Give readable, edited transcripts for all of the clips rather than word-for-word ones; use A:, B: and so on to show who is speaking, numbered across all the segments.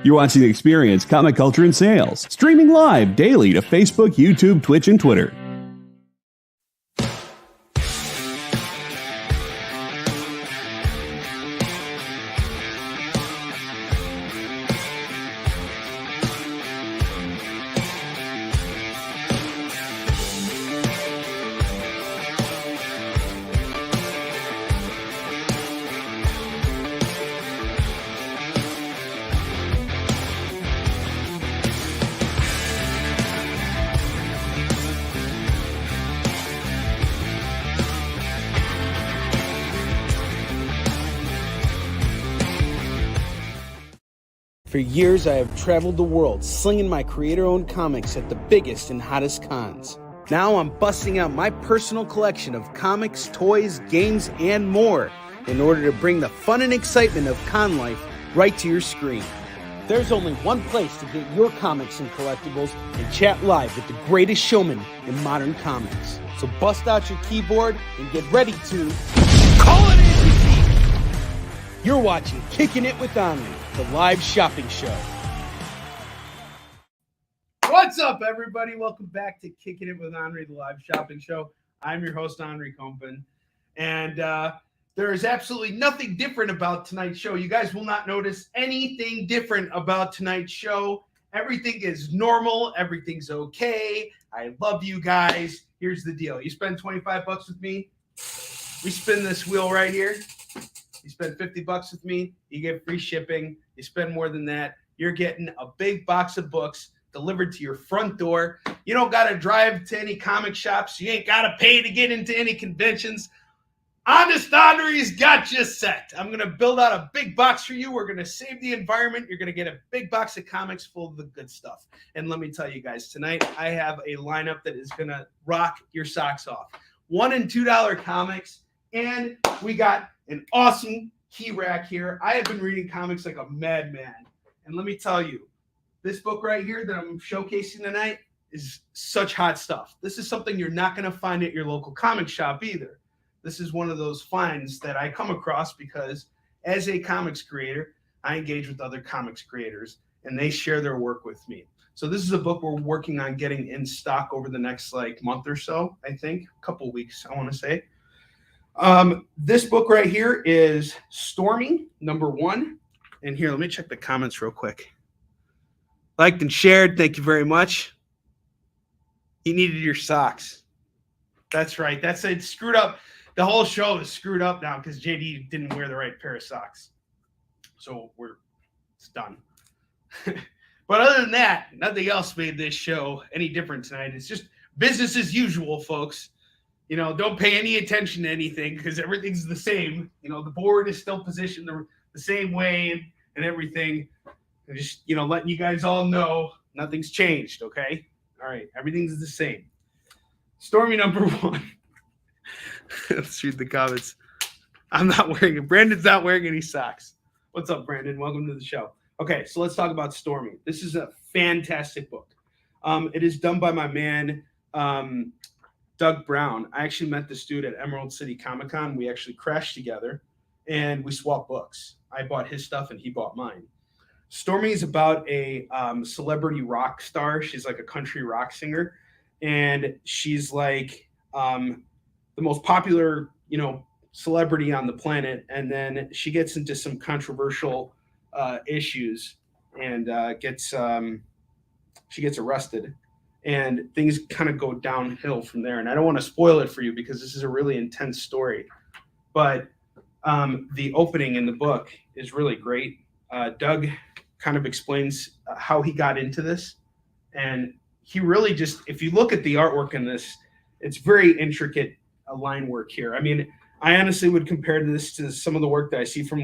A: You're watching Experience Comic Culture and Sales, streaming live daily to Facebook, YouTube, Twitch, and Twitter.
B: For years, I have traveled the world slinging my creator-owned comics at the biggest and hottest cons. Now I'm busting out my personal collection of comics, toys, games, and more in order to bring the fun and excitement of con life right to your screen. There's only one place to get your comics and collectibles and chat live with the greatest showman in modern comics. So bust out your keyboard and get ready to call it in! You're watching Kickin It With Onrie, the live shopping show.
C: What's up, everybody? Welcome back to Kickin It With Onrie, the live shopping show. I'm your host, Onrie Kompan, and there is absolutely nothing different about tonight's show. You guys will not notice anything different about tonight's show. Everything is normal. Everything's okay. I love you guys. Here's the deal. You spend $25 with me, we spin this wheel right here. You spend $50 with me, you get free shipping. You spend more than that, you're getting a big box of books delivered to your front door. You don't got to drive to any comic shops. You ain't got to pay to get into any conventions. Honest Onrie's got you set. I'm going to build out a big box for you. We're going to save the environment. You're going to get a big box of comics full of the good stuff. And let me tell you guys, tonight I have a lineup that is going to rock your socks off. $1 and $2 comics. And we got an awesome key rack here. I have been reading comics like a madman. And let me tell you, this book right here that I'm showcasing tonight is such hot stuff. This is something you're not going to find at your local comic shop either. This is one of those finds that I come across because as a comics creator, I engage with other comics creators and they share their work with me. So this is a book we're working on getting in stock over the next month or so, I think, a couple weeks, I want to say. This book right here is Stormy, #1. And here, let me check the comments real quick. Liked and shared. Thank you very much. You needed your socks. That's right. That's it. Screwed up. The whole show is screwed up now because JD didn't wear the right pair of socks. So it's done. But other than that, nothing else made this show any different tonight. It's just business as usual, folks. You know, don't pay any attention to anything because everything's the same. You know, the board is still positioned the same way and everything. And just, letting you guys all know nothing's changed, okay? All right, everything's the same. Stormy #1. Let's read the comments. Brandon's not wearing any socks. What's up, Brandon? Welcome to the show. Okay, so let's talk about Stormy. This is a fantastic book. It is done by my man, Doug Brown. I actually met this dude at Emerald City Comic Con. We actually crashed together and we swapped books. I bought his stuff and he bought mine. Stormy is about a celebrity rock star. She's like a country rock singer. And she's like the most popular, celebrity on the planet. And then she gets into some controversial issues and she gets arrested. And things kind of go downhill from there. And I don't want to spoil it for you because this is a really intense story. But the opening in the book is really great. Doug kind of explains how he got into this. And he really just, if you look at the artwork in this, it's very intricate line work here. I mean, I honestly would compare this to some of the work that I see from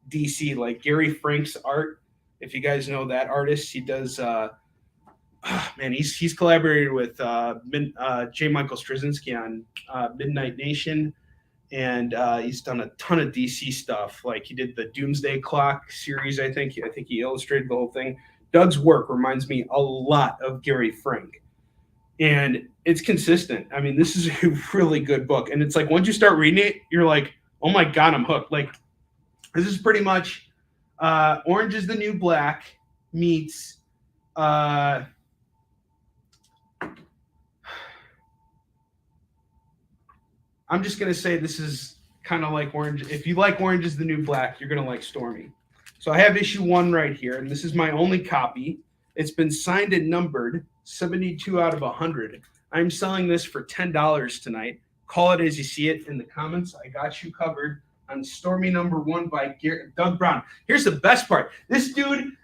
C: DC, like Gary Frank's art. If you guys know that artist, he does... he's collaborated with J. Michael Straczynski on Midnight Nation, and he's done a ton of DC stuff. Like he did the Doomsday Clock series, I think he illustrated the whole thing. Doug's work reminds me a lot of Gary Frank, and it's consistent. I mean, this is a really good book, and it's like once you start reading it, you're like, oh my god, I'm hooked. Like this is pretty much Orange is the New Black meets I'm just going to say this is kind of like Orange. If you like Orange is the New Black, you're going to like Stormy. So I have issue 1 right here, and this is my only copy. It's been signed and numbered, 72 out of 100. I'm selling this for $10 tonight. Call it as you see it in the comments. I got you covered on Stormy #1 by Doug Brown. Here's the best part. This dude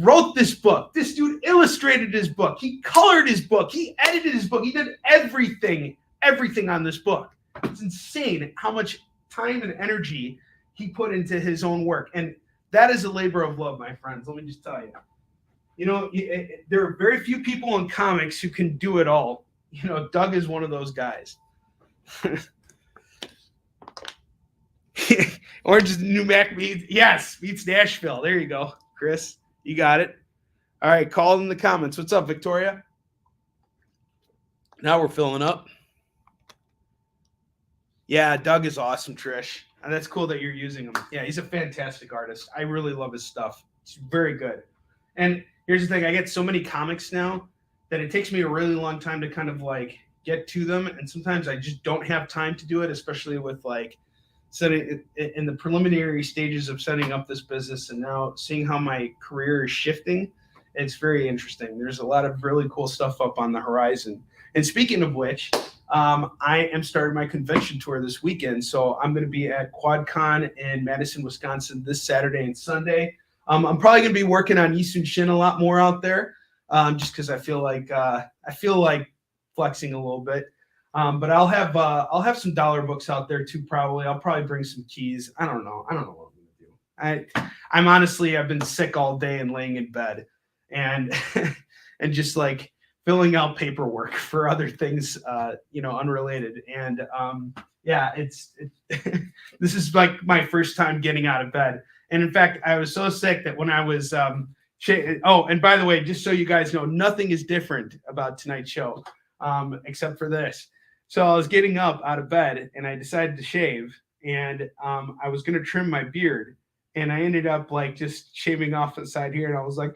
C: wrote this book. This dude illustrated his book. He colored his book. He edited his book. He did everything on this book. It's insane how much time and energy he put into his own work. And that is a labor of love, my friends. Let me just tell you. You know, there are very few people in comics who can do it all. You know, Doug is one of those guys. Orange is the New Black meets Nashville. There you go, Chris. You got it. All right, call in the comments. What's up, Victoria? Now we're filling up. Yeah, Doug is awesome, Trish. And that's cool that you're using him. Yeah, he's a fantastic artist. I really love his stuff. It's very good. And here's the thing. I get so many comics now that it takes me a really long time to kind of like get to them. And sometimes I just don't have time to do it, especially with like setting in the preliminary stages of setting up this business and now seeing how my career is shifting. It's very interesting. There's a lot of really cool stuff up on the horizon. And speaking of which, I am starting my convention tour this weekend. So I'm going to be at QuadCon in Madison, Wisconsin this Saturday and Sunday. I'm probably going to be working on Eastern Shin a lot more out there, just because I feel like flexing a little bit. But I'll have some dollar books out there too. Probably I'll probably bring some keys. I don't know what I'm going to do. I'm honestly I've been sick all day and laying in bed and and just like filling out paperwork for other things, unrelated. And this is like my first time getting out of bed. And in fact, I was so sick that when I was, and by the way, just so you guys know, nothing is different about tonight's show, except for this. So I was getting up out of bed and I decided to shave, and I was going to trim my beard, and I ended up like just shaving off the side here. And I was like,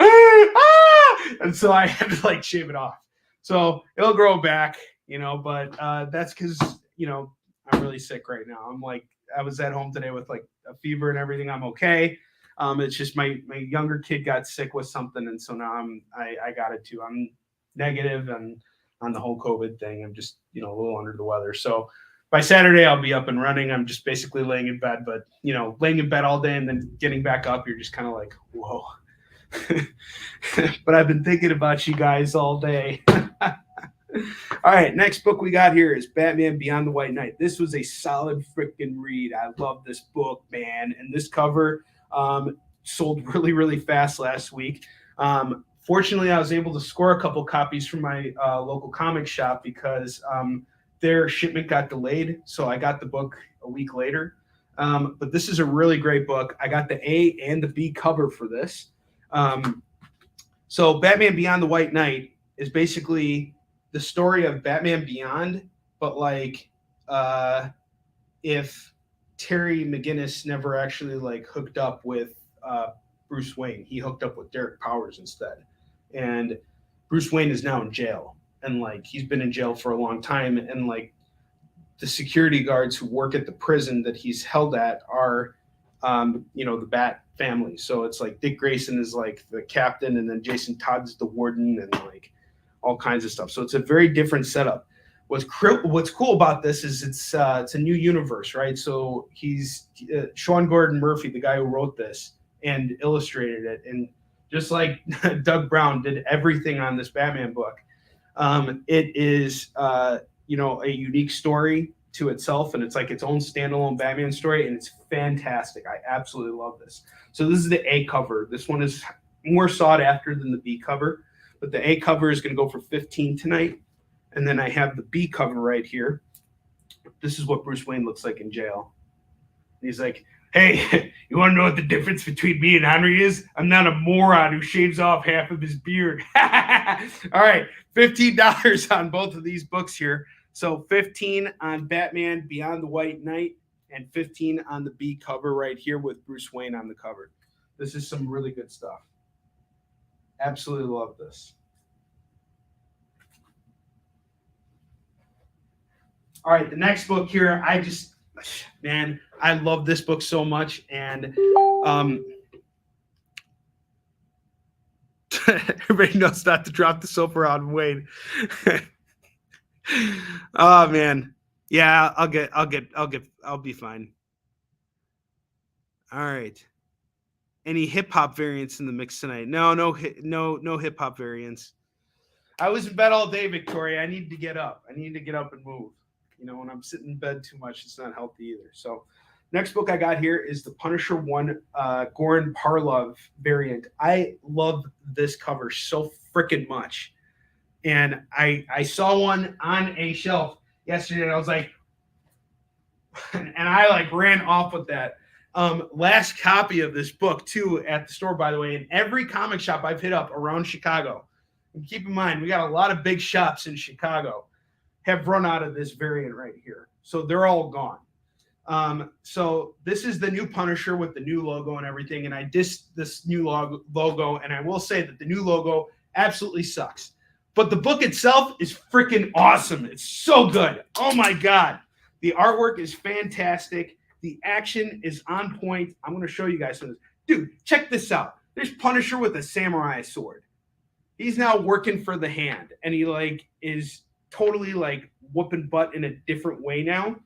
C: and so I had to like shave it off. So it'll grow back, but that's because, I'm really sick right now. I was at home today with like a fever and everything. I'm okay. It's just my younger kid got sick with something. And so now I got it too. I'm negative and on the whole COVID thing. I'm just, a little under the weather. So by Saturday, I'll be up and running. I'm just basically laying in bed, but laying in bed all day and then getting back up, you're just kind of like, whoa. But I've been thinking about you guys all day. All right, next book we got here is Batman Beyond the White Knight. This was a solid freaking read. I love this book, man. And this cover sold really, really fast last week. Fortunately, I was able to score a couple copies from my local comic shop because their shipment got delayed. So I got the book a week later. But this is a really great book. I got the A and the B cover for this. So Batman Beyond the White Knight is basically the story of Batman Beyond, but like if Terry McGinnis never actually like hooked up with Bruce Wayne. He hooked up with Derek Powers instead. And Bruce Wayne is now in jail. And like he's been in jail for a long time. And like the security guards who work at the prison that he's held at are the Bat family. So it's like Dick Grayson is like the captain, and then Jason Todd's the warden, and like all kinds of stuff. So it's a very different setup. What's cool about this is it's a new universe, right? So he's Sean Gordon Murphy, the guy who wrote this and illustrated it, and just like Doug Brown did everything on this Batman book. It is a unique story to itself, and it's like its own standalone Batman story, and it's fantastic. I absolutely love this. So this is the A cover. This one is more sought after than the B cover, but the A cover is going to go for $15 tonight. And then I have the B cover right here. This is what Bruce Wayne looks like in jail. He's like, hey, you want to know what the difference between me and Onrie is? I'm not a moron who shaves off half of his beard. All right, $15 on both of these books here. So $15 on Batman Beyond the White Knight and $15 on the B cover right here with Bruce Wayne on the cover. This is some really good stuff. Absolutely love this. All right, the next book here, man, I love this book so much. And everybody knows not to drop the soap around Wade. Oh man. Yeah, I'll be fine. All right. Any hip hop variants in the mix tonight? No hip hop variants. I was in bed all day, Victoria. I need to get up. I need to get up and move. You know, when I'm sitting in bed too much, it's not healthy either. So, next book I got here is the Punisher 1 Goran Parlov variant. I love this cover so freaking much. And I saw one on a shelf yesterday, and I was like, and I like ran off with that. Last copy of this book, too, at the store, by the way, in every comic shop I've hit up around Chicago. And keep in mind, we got a lot of big shops in Chicago have run out of this variant right here. So they're all gone. So this is the new Punisher with the new logo and everything. And I dissed this new logo. And I will say that the new logo absolutely sucks. But the book itself is freaking awesome. It's so good. Oh, my God. The artwork is fantastic. The action is on point. I'm going to show you guys some of this. Dude, check this out. There's Punisher with a samurai sword. He's now working for the Hand. And he, like, is totally like whooping butt in a different way now,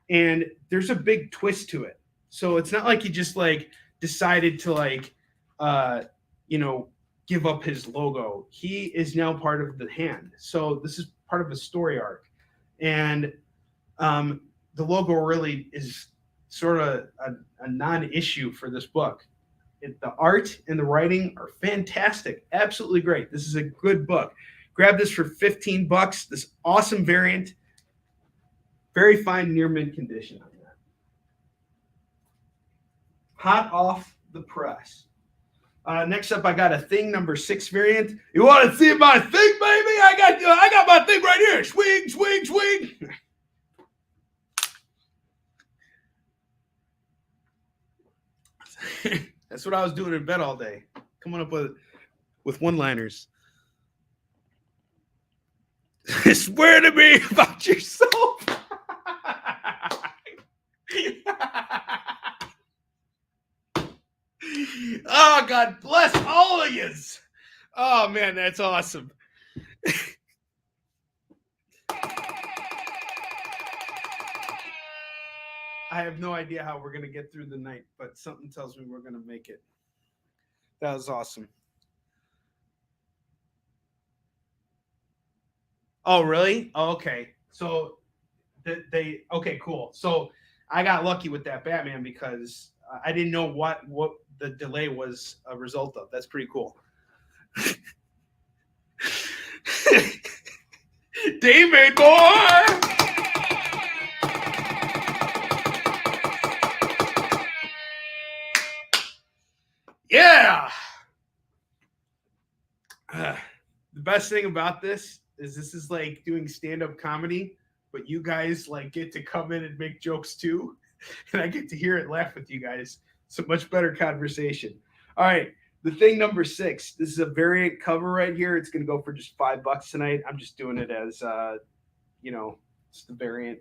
C: and there's a big twist to it. So it's not like he just like decided to like give up his logo. He is now part of the Hand, so this is part of a story arc, and the logo really is sort of a non-issue for this book. The art and the writing are fantastic, absolutely great. This is a good book. Grab this for $15. This awesome variant. Very fine near mint condition on that. Hot off the press. Next up, I got a Thing number 6 variant. You want to see my thing, baby? I got my thing right here. Swing, swing, swing. That's what I was doing in bed all day, coming up with one-liners. Swear to me about yourself. Oh, God bless all of yous. Oh, man, that's awesome. I have no idea how we're going to get through the night, but something tells me we're going to make it. That was awesome. Oh, really? Oh, okay. So okay, cool. So I got lucky with that Batman because I didn't know what the delay was a result of. That's pretty cool. David, boy! Yeah! The best thing about this is like doing stand-up comedy, but you guys like get to come in and make jokes too, and I get to hear it, laugh with you guys. It's a much better conversation. All right, the Thing number 6. This is a variant cover right here. It's going to go for just $5 tonight. I'm just doing it as it's the variant.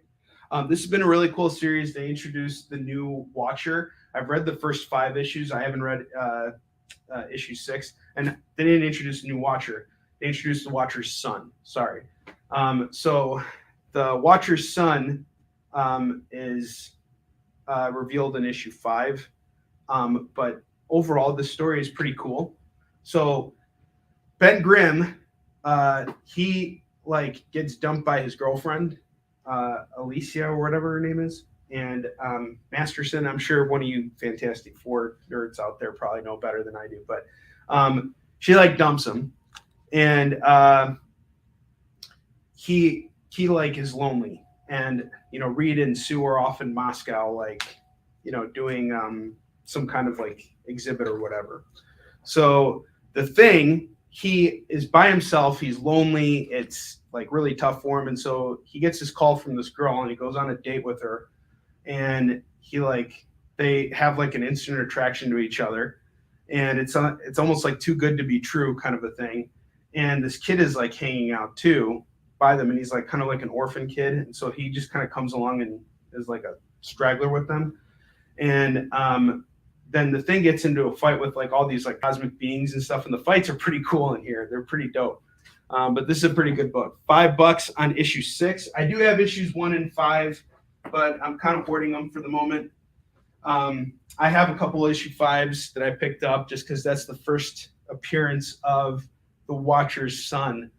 C: This has been a really cool series. They introduced the new Watcher. I've read the first 5 issues. I haven't read issue 6, and they didn't introduce a new Watcher. They introduced the Watcher's son. Sorry. So the Watcher's son is revealed in issue 5. But overall, the story is pretty cool. So Ben Grimm, he like gets dumped by his girlfriend, Alicia or whatever her name is. And Masterson, I'm sure one of you Fantastic Four nerds out there probably know better than I do, but she like dumps him. And he like is lonely, and Reed and Sue are off in Moscow, like doing some kind of like exhibit or whatever. So the Thing, he is by himself. He's lonely. It's like really tough for him, and so he gets this call from this girl, and he goes on a date with her, and they have like an instant attraction to each other, and it's almost like too good to be true kind of a thing. And this kid is like hanging out too by them, and he's like kind of like an orphan kid, and so he just kind of comes along and is like a straggler with them. And then the thing gets into a fight with like all these like cosmic beings and stuff, and the fights are pretty cool in here. They're pretty dope. But this is a pretty good book. $5 on issue 6. I do have issues 1 and 5, but I'm kind of hoarding them for the moment. I have a couple issue 5s that I picked up just because that's the first appearance of the Watcher's son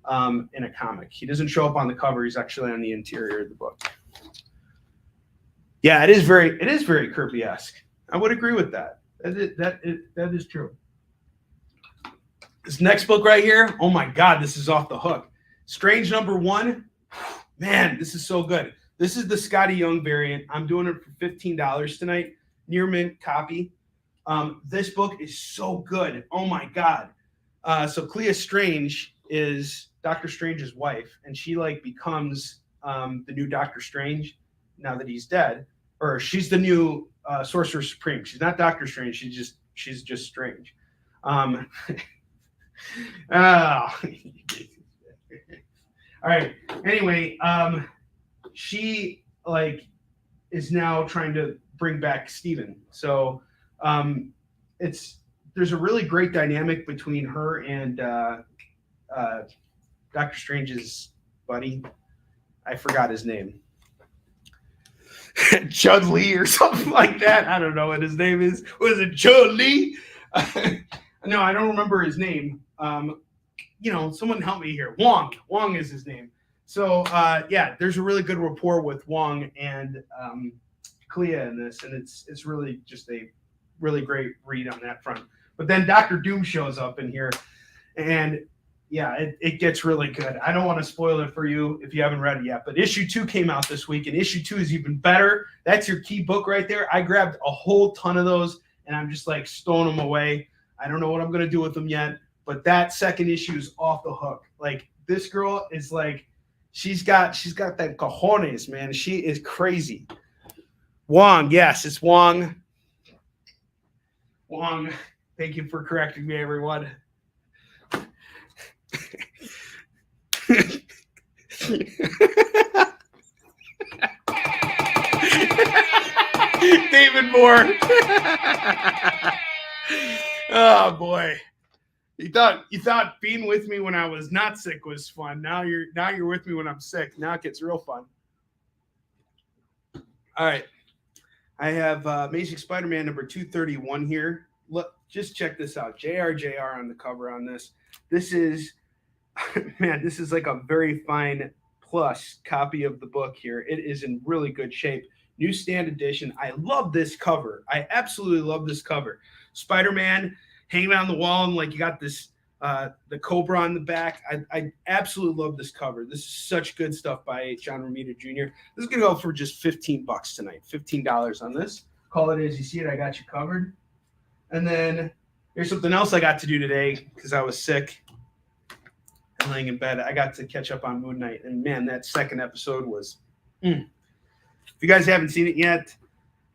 C: in a comic. He doesn't show up on the cover. He's actually on the interior of the book. Yeah, it is very Kirby-esque. I would agree with that. That is true. This next book right here, oh my God, this is off the hook. Strange #1. Man, this is so good. This is the Scotty Young variant. I'm doing it for $15 tonight. Near mint copy. This book is so good. Oh my God. So Clea Strange is Doctor Strange's wife, and she like becomes the new Doctor Strange now that he's dead. Or she's the new Sorcerer Supreme. She's not Doctor Strange. She's just strange. Oh. All right. Anyway, she like is now trying to bring back Steven. So there's a really great dynamic between her and Doctor Strange's buddy. I forgot his name. Chud Lee or something like that. I don't know what his name is. Was it Chud Lee? No, I don't remember his name. Someone help me here. Wong. Wong is his name. So, there's a really good rapport with Wong and Clea in this, and it's really just a really great read on that front. But then Doctor Doom shows up in here, and it gets really good. I don't want to spoil it for you if you haven't read it yet, but issue 2 came out this week, and issue 2 is even better. That's your key book right there. I grabbed a whole ton of those, and I'm just like stowing them away. I don't know what I'm going to do with them yet, but that second issue is off the hook. Like, this girl is like, she's got that cojones, man. She is crazy. Wong, yes, it's Wong. Wong, thank you for correcting me, everyone. David Moore. Oh boy. You thought being with me when I was not sick was fun. Now you're with me when I'm sick. Now it gets real fun. All right. I have Amazing Spider-Man number 231 here. Look, just check this out. JR on the cover on this. This is like a very fine plus copy of the book here. It is in really good shape. Newsstand edition. I love this cover. I absolutely love this cover. Spider-Man hanging on the wall, and like you got this the Cobra on the back. I absolutely love this cover. This is such good stuff by John Romita Jr. This is gonna go for just $15 tonight. $15 on this. Call it as you see it. I got you covered. And then here's something else I got to do today because I was sick and laying in bed. I got to catch up on Moon Knight, and man, that second episode was. If you guys haven't seen it yet,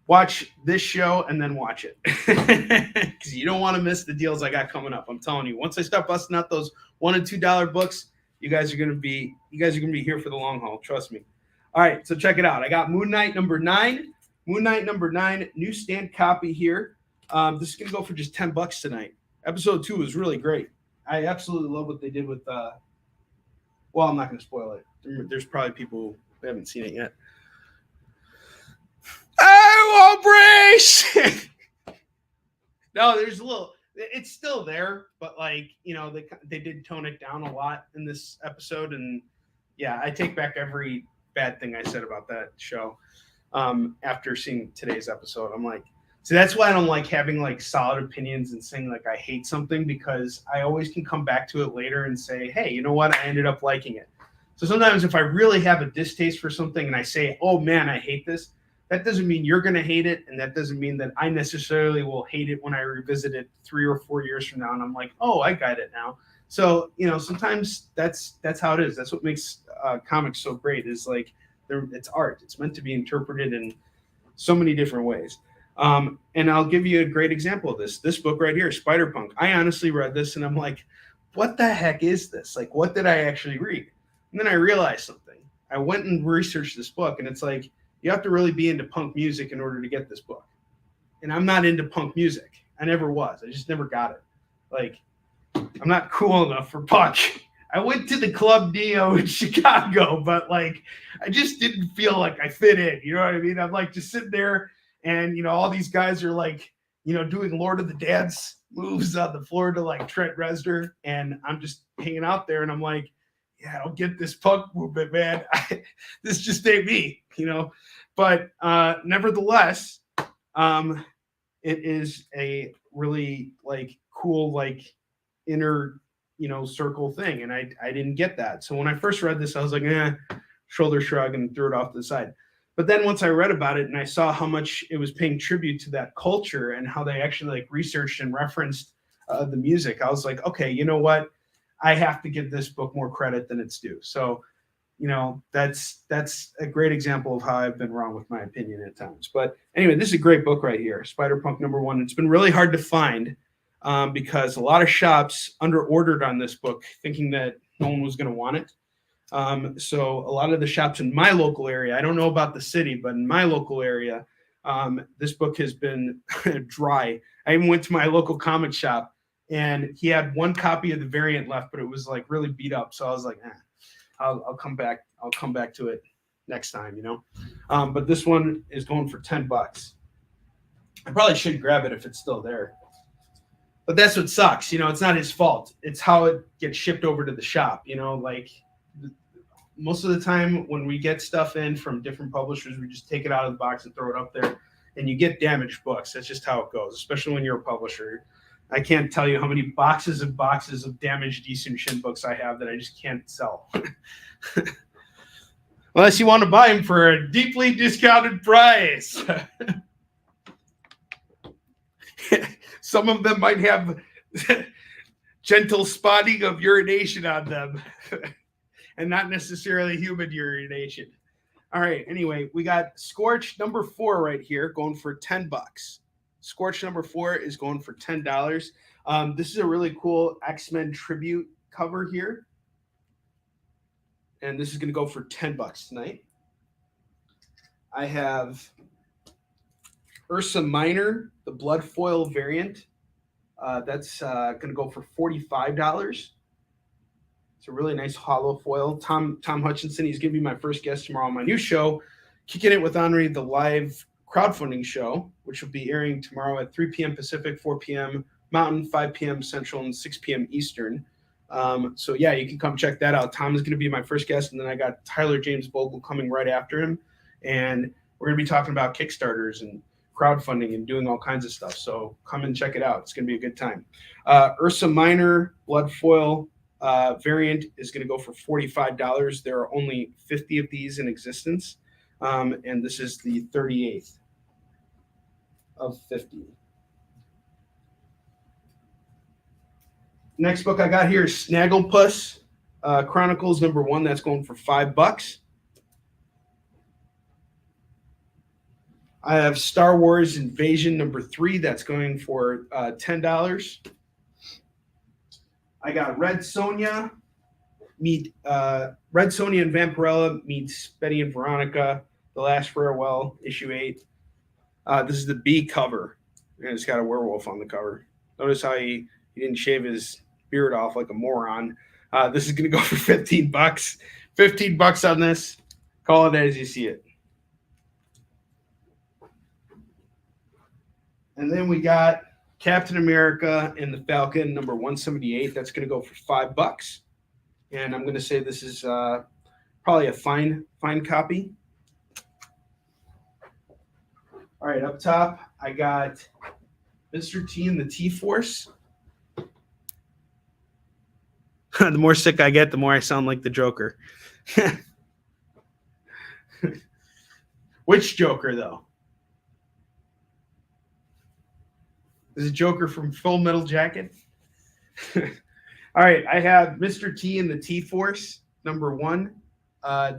C: watch this show and then watch it because you don't want to miss the deals I got coming up. I'm telling you, once I start busting out those $1 and $2 books, you guys are gonna be here for the long haul. Trust me. All right, so check it out. I got Moon Knight number 9. Moon Knight number 9, newsstand copy here. This is gonna go for just $10 tonight. Episode 2 was really great. I absolutely love what they did with. Well, I'm not gonna spoil it. There's probably people who haven't seen it yet. I won't brace. No, there's a little. It's still there, but like they did tone it down a lot in this episode, and yeah, I take back every bad thing I said about that show. After seeing today's episode, I'm like, so that's why I don't like having like solid opinions and saying like I hate something, because I always can come back to it later and say, hey, you know what? I ended up liking it. So sometimes if I really have a distaste for something and I say, oh man, I hate this. That doesn't mean you're going to hate it, and that doesn't mean that I necessarily will hate it when I revisit it 3 or 4 years from now, and I'm like, oh, I got it now. So, sometimes that's how it is. That's what makes comics so great, is like it's art. It's meant to be interpreted in so many different ways. And I'll give you a great example of this. This book right here, Spider-Punk. I honestly read this and I'm like, what the heck is this? Like, what did I actually read? And then I realized something. I went and researched this book, and it's like, you have to really be into punk music in order to get this book. And I'm not into punk music. I never was. I just never got it. Like, I'm not cool enough for punk. I went to the Club Neo in Chicago, but like, I just didn't feel like I fit in. You know what I mean? I'm like just sitting there, and all these guys are like, doing Lord of the Dance moves on the floor to like Trent Reznor, and I'm just hanging out there, and I'm like, yeah, I don't get this punk movement, man. This just ain't me, But nevertheless, it is a really like cool like inner circle thing, and I didn't get that. So when I first read this, I was like, shoulder shrug, and threw it off to the side. But then once I read about it and I saw how much it was paying tribute to that culture and how they actually like researched and referenced the music, I was like, okay, you know what? I have to give this book more credit than it's due. So, that's a great example of how I've been wrong with my opinion at times. But anyway, this is a great book right here, Spider-Punk #1. It's been really hard to find because a lot of shops under-ordered on this book thinking that no one was going to want it. So a lot of the shops in my local area, I don't know about the city, but in my local area, this book has been dry. I even went to my local comic shop, and he had one copy of the variant left, but it was like really beat up. So I was like, I'll come back. I'll come back to it next time, But this one is going for $10. I probably should grab it if it's still there. But that's what sucks. It's not his fault. It's how it gets shipped over to the shop. Like most of the time when we get stuff in from different publishers, we just take it out of the box and throw it up there, and you get damaged books. That's just how it goes, especially when you're a publisher. I can't tell you how many boxes and boxes of damaged Eastern Shin books I have that I just can't sell. Unless you want to buy them for a deeply discounted price. Some of them might have gentle spotting of urination on them and not necessarily human urination. All right. Anyway, we got Scorch #4 right here going for $10. Scorch #4 is going for $10. This is a really cool X-Men tribute cover here. And this is going to go for $10 tonight. I have Ursa Minor, the blood foil variant. That's going to go for $45. It's a really nice hollow foil. Tom Hutchinson, he's going to be my first guest tomorrow on my new show, Kickin It With Onrie, the live crowdfunding show, which will be airing tomorrow at 3 p.m. Pacific, 4 p.m. Mountain, 5 p.m. Central, and 6 p.m. Eastern. So yeah, you can come check that out. Tom is going to be my first guest, and then I got Tyler James Bogle coming right after him, and we're going to be talking about Kickstarters and crowdfunding and doing all kinds of stuff. So come and check it out. It's going to be a good time. Ursa Minor blood foil variant is going to go for $45. There are only 50 of these in existence, and this is the 38th of 50. Next book I got here is Snagglepuss Chronicles #1. That's going for $5. I have Star Wars Invasion #3. That's going for $10. I got Red Sonja and Vampirella meets Betty and Veronica, The Last Farewell, issue 8. This is the B cover, and it's got a werewolf on the cover. Notice how he didn't shave his beard off like a moron. This is going to go for $15. $15 on this. Call it as you see it. And then we got Captain America and the Falcon #178. That's going to go for $5. And I'm going to say this is probably a fine copy. All right, up top, I got Mr. T and the T-Force. The more sick I get, the more I sound like the Joker. Which Joker, though? Is it Joker from Full Metal Jacket? All right, I have Mr. T and the T-Force #1.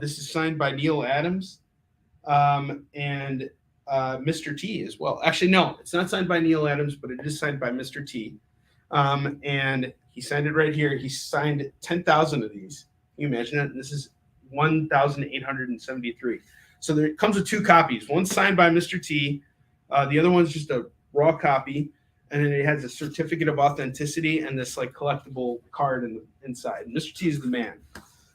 C: This is signed by Neil Adams. And Mr. T as well. Actually, no, it's not signed by Neil Adams, but it is signed by Mr. T. And he signed it right here. He signed 10,000 of these. Can you imagine that? This is 1,873. So there it comes with 2 copies. One's signed by Mr. T. The other one's just a raw copy. And then it has a certificate of authenticity and this like collectible card inside. Mr. T is the man.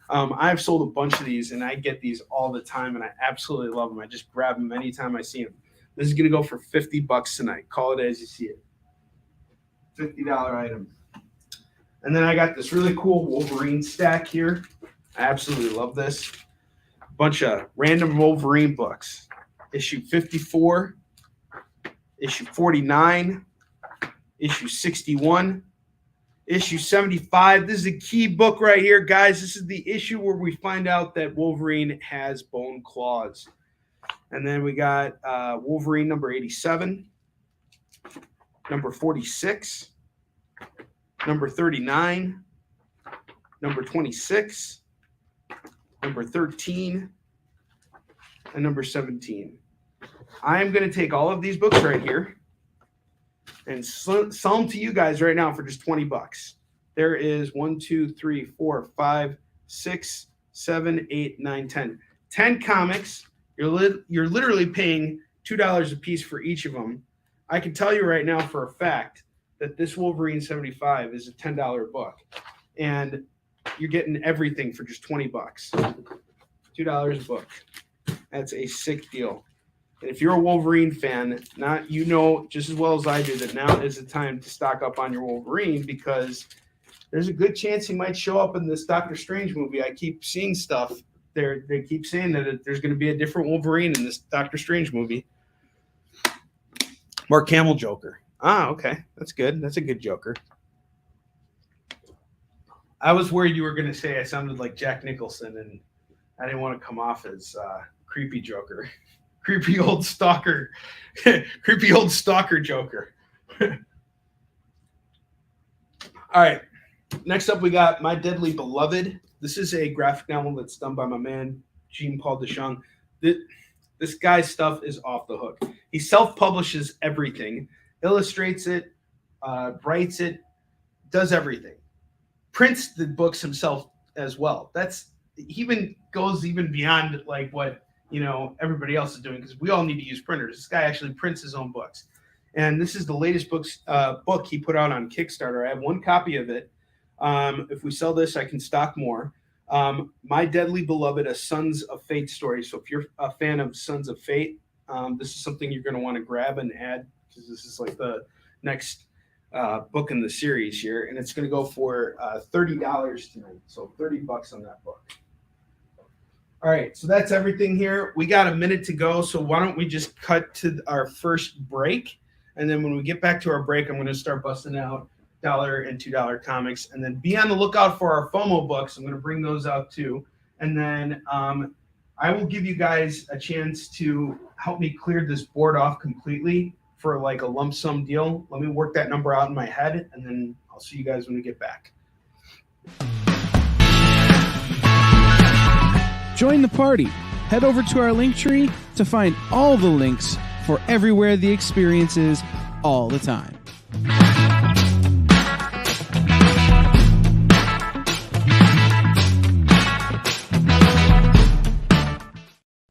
C: I've sold a bunch of these, and I get these all the time, and I absolutely love them. I just grab them anytime I see them. This is going to go for $50 tonight. Call it as you see it. $50 item. And then I got this really cool Wolverine stack here. I absolutely love this. Bunch of random Wolverine books. Issue 54, issue 49, issue 61, issue 75. This is a key book right here, guys. This is the issue where we find out that Wolverine has bone claws. And then we got Wolverine number 87, number 46, number 39, number 26, number 13, and number 17. I am going to take all of these books right here and sell them to you guys right now for just $20. There is 1, 2, 3, 4, 5, 6, 7, 8, 9, 10. 10 comics. You're literally paying $2 a piece for each of them. I can tell you right now for a fact that this Wolverine 75 is a $10 book. And you're getting everything for just $20. $2 a book. That's a sick deal. And if you're a Wolverine fan, you know just as well as I do that now is the time to stock up on your Wolverine, because there's a good chance he might show up in this Doctor Strange movie. I keep seeing stuff. They keep saying that there's going to be a different Wolverine in this Doctor Strange movie. Mark Hamill Joker. Okay. That's good. That's a good Joker. I was worried you were going to say I sounded like Jack Nicholson, and I didn't want to come off as creepy Joker. Creepy old stalker. Creepy old stalker Joker. All right. Next up, we got My Deadly Beloved. This is a graphic novel that's done by my man, Jean-Paul Deschamps. This guy's stuff is off the hook. He self-publishes everything, illustrates it, writes it, does everything. Prints the books himself as well. He even goes beyond like what everybody else is doing, because we all need to use printers. This guy actually prints his own books. And this is the latest book he put out on Kickstarter. I have 1 copy of it. If we sell this, I can stock more. My Deadly Beloved, a Sons of Fate story. So if you're a fan of Sons of Fate, this is something you're going to want to grab and add, because this is like the next book in the series here. And it's going to go for $30 tonight. So $30 on that book. All right, so that's everything here. We got a minute to go, so why don't we just cut to our first break? And then when we get back to our break, I'm going to start busting out $1 and $2 comics. And then be on the lookout for our FOMO books. I'm going to bring those out too. And then I will give you guys a chance to help me clear this board off completely for like a lump sum deal. Let me work that number out in my head, and then I'll see you guys when we get back.
D: Join the party. Head over to our link tree to find all the links for everywhere the experience is all the time.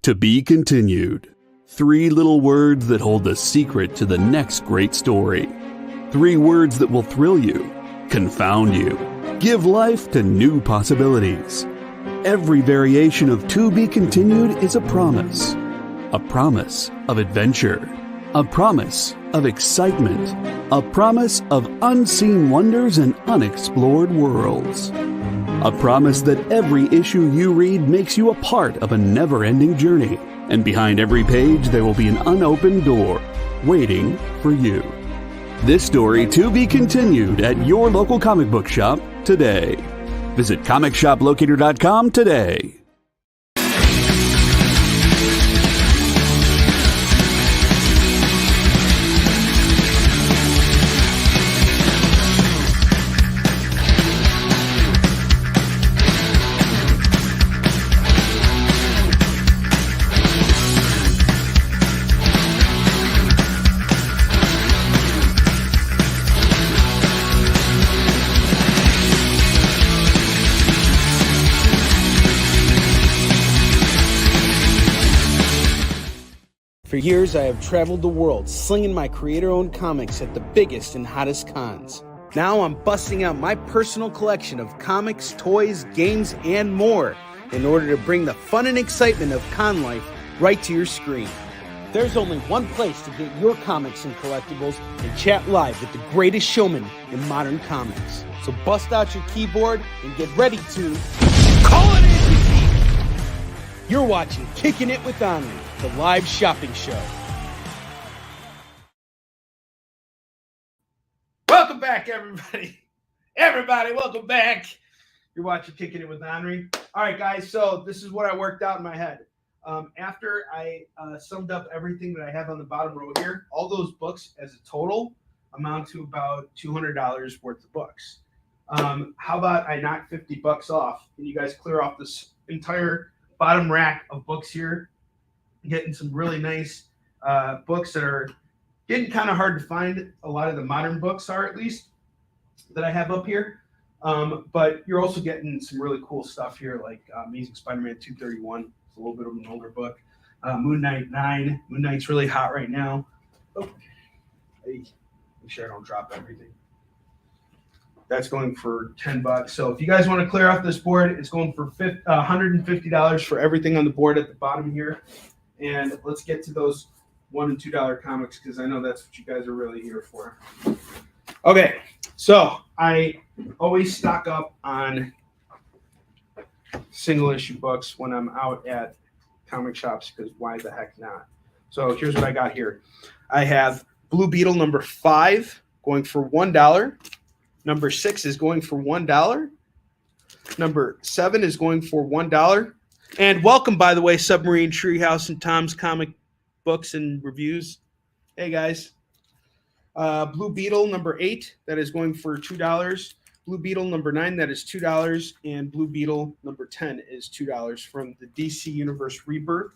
A: To be continued. 3 little words that hold the secret to the next great story. 3 words that will thrill you, confound you, give life to new possibilities. Every variation of To Be Continued is a promise of adventure, a promise of excitement, a promise of unseen wonders and unexplored worlds. A promise that every issue you read makes you a part of a never-ending journey, and behind every page there will be an unopened door waiting for you. This story to be continued at your local comic book shop today. Visit comicshoplocator.com today.
B: For years, I have traveled the world slinging my creator-owned comics at the biggest and hottest cons. Now I'm busting out my personal collection of comics, toys, games, and more in order to bring the fun and excitement of con life right to your screen. There's only one place to get your comics and collectibles and chat live with the greatest showman in modern comics. So bust out your keyboard and get ready to call it in! You're watching Kickin' It with Onrie, the live shopping show.
C: Welcome back, everybody. Everybody, welcome back. You're watching Kickin' It with Onrie. All right, guys, so this is what I worked out in my head. After I summed up everything that I have on the bottom row here, all those books as a total amount to about $200 worth of books. How about I knock $50 off and you guys clear off this entire bottom rack of books here, getting some really nice books that are getting kind of hard to find. A lot of the modern books are, at least, that I have up here. But you're also getting some really cool stuff here, like Amazing Spider-Man 231. A little bit of an older book. Moon Knight 9. Moon Knight's really hot right now. Oh, hey, make sure I don't drop everything. That's going for $10. So if you guys want to clear off this board, it's going for $150 for everything on the board at the bottom here. And let's get to those $1 and $2 comics, because I know that's what you guys are really here for. Okay, so I always stock up on single issue books when I'm out at comic shops, because why the heck not? So here's what I got here. I have Blue Beetle number 5 going for $1. Number 6 is going for $1. Number 7 is going for $1. And welcome, by the way, Submarine Treehouse and Tom's Comic Books and Reviews. Hey guys. Blue Beetle number 8, that is going for $2. Blue Beetle number 9, that is $2, and Blue Beetle number 10 is $2 from the DC Universe Rebirth.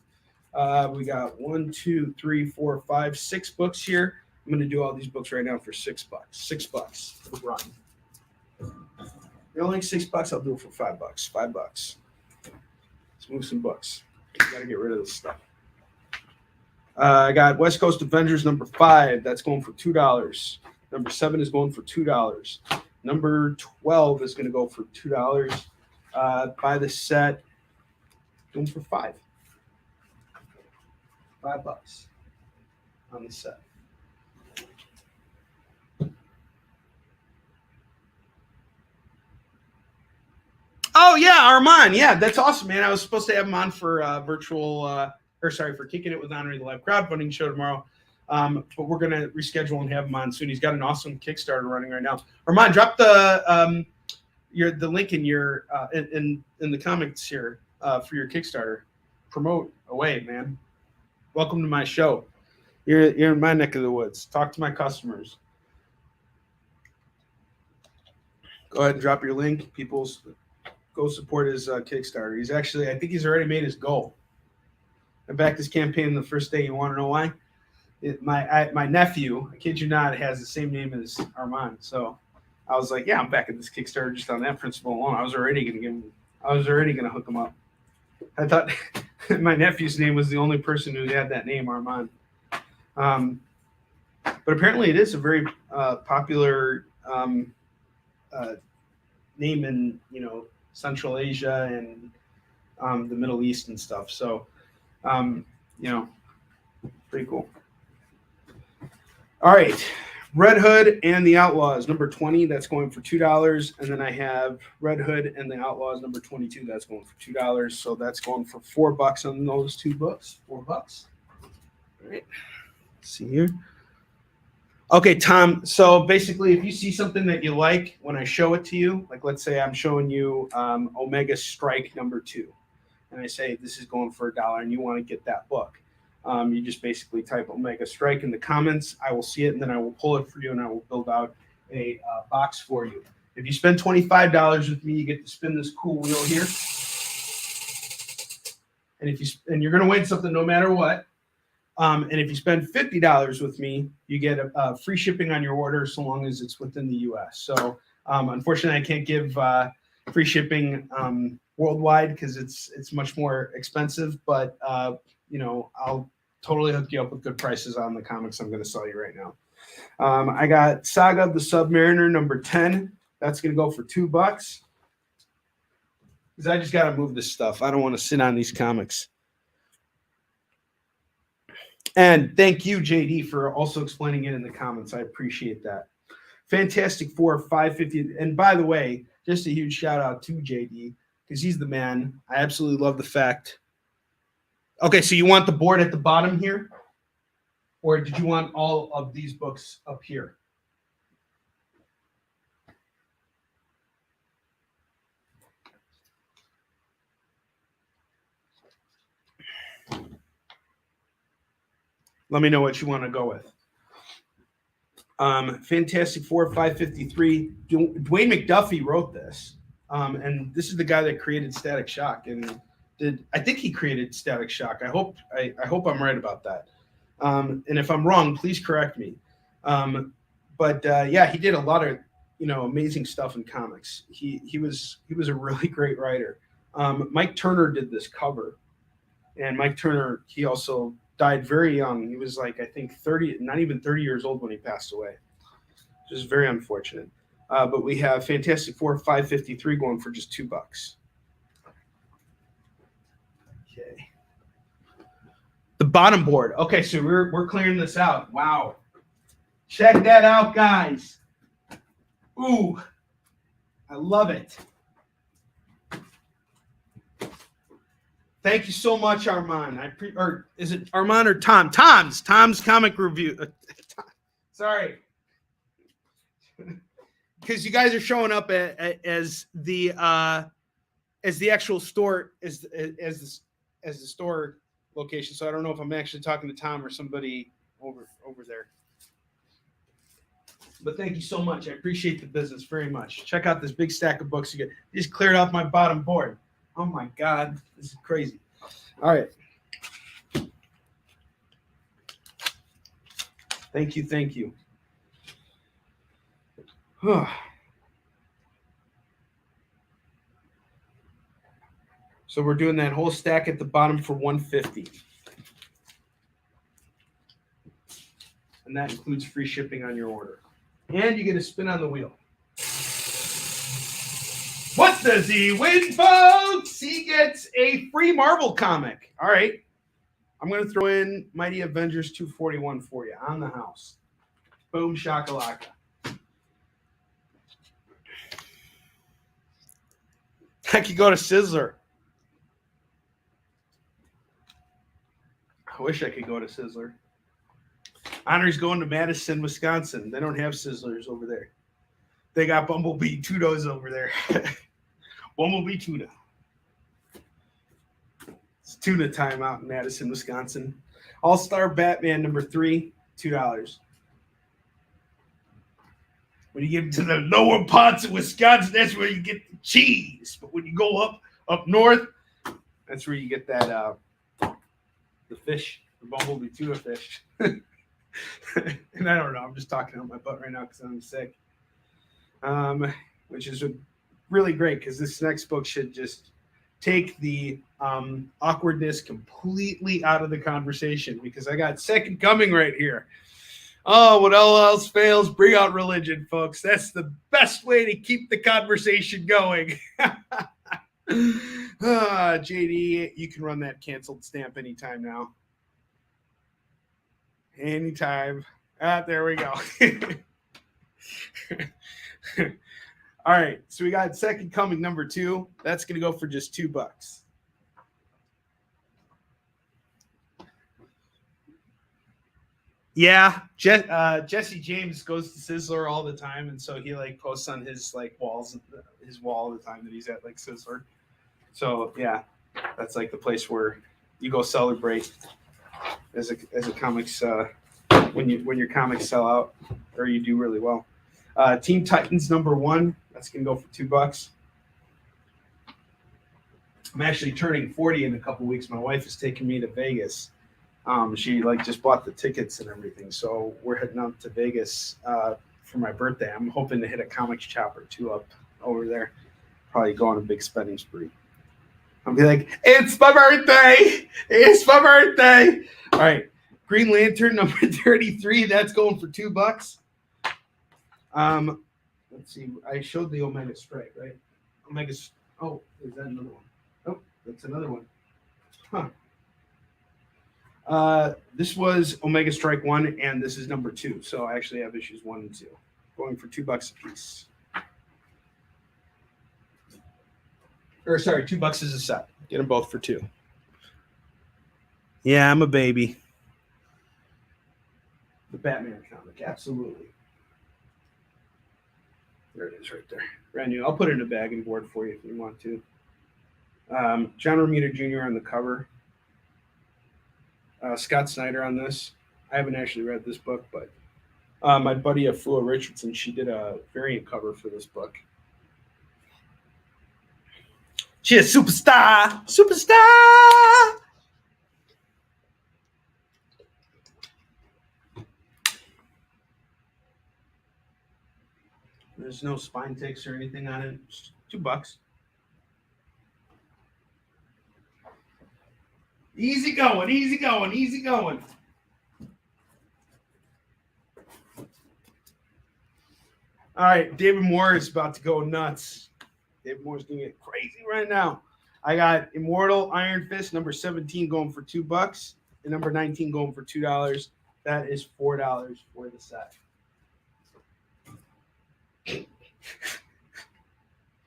C: We got 1, 2, 3, 4, 5, 6 books here. I'm going to do all these books right now for $6. $6 for the run. You're only $6. I'll do it for $5. $5. Let's move some books. Got to get rid of this stuff. I got West Coast Avengers number 5. That's going for $2. Number 7 is going for $2. Number 12 is going to go for $2. Buy the set, going for $5. $5 on the set. Oh yeah, Armand. Yeah, that's awesome, man. I was supposed to have him on for for Kicking It with Onrie, the live crowdfunding show tomorrow. But we're going to reschedule and have him on soon. He's got an awesome Kickstarter running right now. Armand, drop the link in your in the comments here for your Kickstarter. Promote away, man. Welcome to my show. You're in my neck of the woods. Talk to my customers. Go ahead and drop your link. People, go support his Kickstarter. He's actually, I think he's already made his goal. I backed this campaign the first day. You want to know why? My nephew, I kid you not, has the same name as Armand. So I was like, yeah, I'm backing this Kickstarter just on that principle alone. I was already going to hook him up. I thought my nephew's name was the only person who had that name, Armand. But apparently it is a very popular name in, Central Asia and the Middle East and stuff. So, pretty cool. All right, Red Hood and the Outlaws, number 20, that's going for $2. And then I have Red Hood and the Outlaws, number 22, that's going for $2. So that's going for $4 on those two books. $4. All right, let's see here. Okay, Tom, so basically if you see something that you like when I show it to you, like let's say I'm showing you Omega Strike number 2, and I say this is going for $1 and you want to get that book. You just basically type Omega Strike in the comments. I will see it, and then I will pull it for you, and I will build out a box for you. If you spend $25 with me, you get to spin this cool wheel here. And you're going to win something no matter what. And if you spend $50 with me, you get a free shipping on your order so long as it's within the U.S. So unfortunately, I can't give free shipping worldwide because it's much more expensive. But I'll totally hook you up with good prices on the comics I'm going to sell you right now. I got Saga the Submariner number 10. That's going to go for $2. Because I just got to move this stuff. I don't want to sit on these comics. And thank you, JD, for also explaining it in the comments. I appreciate that. Fantastic Four, $5.50. And by the way, just a huge shout out to JD because he's the man. I absolutely love the fact. Okay, so you want the board at the bottom here? Or did you want all of these books up here? Let me know what you want to go with. Fantastic Four, $5.53. Dwayne McDuffie wrote this. And this is the guy that created Static Shock. And I think he created Static Shock. I hope I'm right about that. And if I'm wrong, please correct me. Yeah, he did a lot of amazing stuff in comics. He was a really great writer. Mike Turner did this cover, and Mike Turner, he also died very young. He was like, I think 30, not even 30 years old when he passed away, which is very unfortunate. But we have Fantastic Four, $5.53 going for just $2. Okay. The bottom board. Okay, so we're clearing this out. Wow. Check that out, guys. Ooh, I love it. Thank you so much, Armand. Or is it Armand or Tom? Tom's comic review. Sorry. Because you guys are showing up as the actual store as the store location. So I don't know if I'm actually talking to Tom or somebody over there. But thank you so much. I appreciate the business very much. Check out this big stack of books you get. You just cleared off my bottom board. Oh my God, this is crazy. All right. Thank you. So we're doing that whole stack at the bottom for $150. And that includes free shipping on your order. And you get a spin on the wheel. What does he win, folks? He gets a free Marvel comic. All right. I'm going to throw in Mighty Avengers 241 for you on the house. Boom, shakalaka. I could go to Sizzler. I wish I could go to Sizzler. Onrie's going to Madison, Wisconsin. They don't have Sizzlers over there. They got Bumblebee Tudos over there. Bumblebee tuna. It's tuna time out in Madison, Wisconsin. All-Star Batman number 3, $2. When you get to the lower parts of Wisconsin, that's where you get the cheese. But when you go up north, that's where you get that the fish, the Bumblebee tuna fish. And I don't know. I'm just talking out my butt right now because I'm sick. Which is really great because this next book should just take the awkwardness completely out of the conversation because I got Second Coming right here. Oh, when all else fails, bring out religion, folks. That's the best way to keep the conversation going. JD, you can run that canceled stamp anytime now. Anytime. There we go. All right, so we got Second Coming number 2. That's going to go for just $2. Yeah, Jesse James goes to Sizzler all the time, and so he posts on his walls, his wall all the time that he's at Sizzler. So yeah, that's the place where you go celebrate as a comics when your comics sell out or you do really well. Teen Titans number 1. That's gonna go for $2. I'm actually turning 40 in a couple weeks. My wife is taking me to Vegas. She just bought the tickets and everything, so we're heading out to Vegas for my birthday. I'm hoping to hit a comics chopper 2 up over there. Probably go on a big spending spree. I'll be like, it's my birthday! It's my birthday! All right. Green Lantern number 33. That's going for $2. Let's see. I showed the Omega Strike, right? Oh, is that another one? Oh, that's another one. This was Omega Strike 1, and this is number 2. So I actually have issues 1 and 2. Going for $2 a piece. Or sorry, $2 is a set. Get them both for $2. Yeah, I'm a baby. The Batman comic, absolutely. There it is right there. Brand new. I'll put it in a bag and board for you if you want to. John Romita Jr. on the cover. Scott Snyder on this. I haven't actually read this book, but my buddy Afua Richardson, she did a variant cover for this book. She is superstar! Superstar! There's no spine ticks or anything on it. Just $2. Easy going, easy going, easy going. All right, David Moore is about to go nuts. David Moore's going to get crazy right now. I got Immortal Iron Fist, number 17 going for $2, and number 19 going for $2. That is $4 for the set.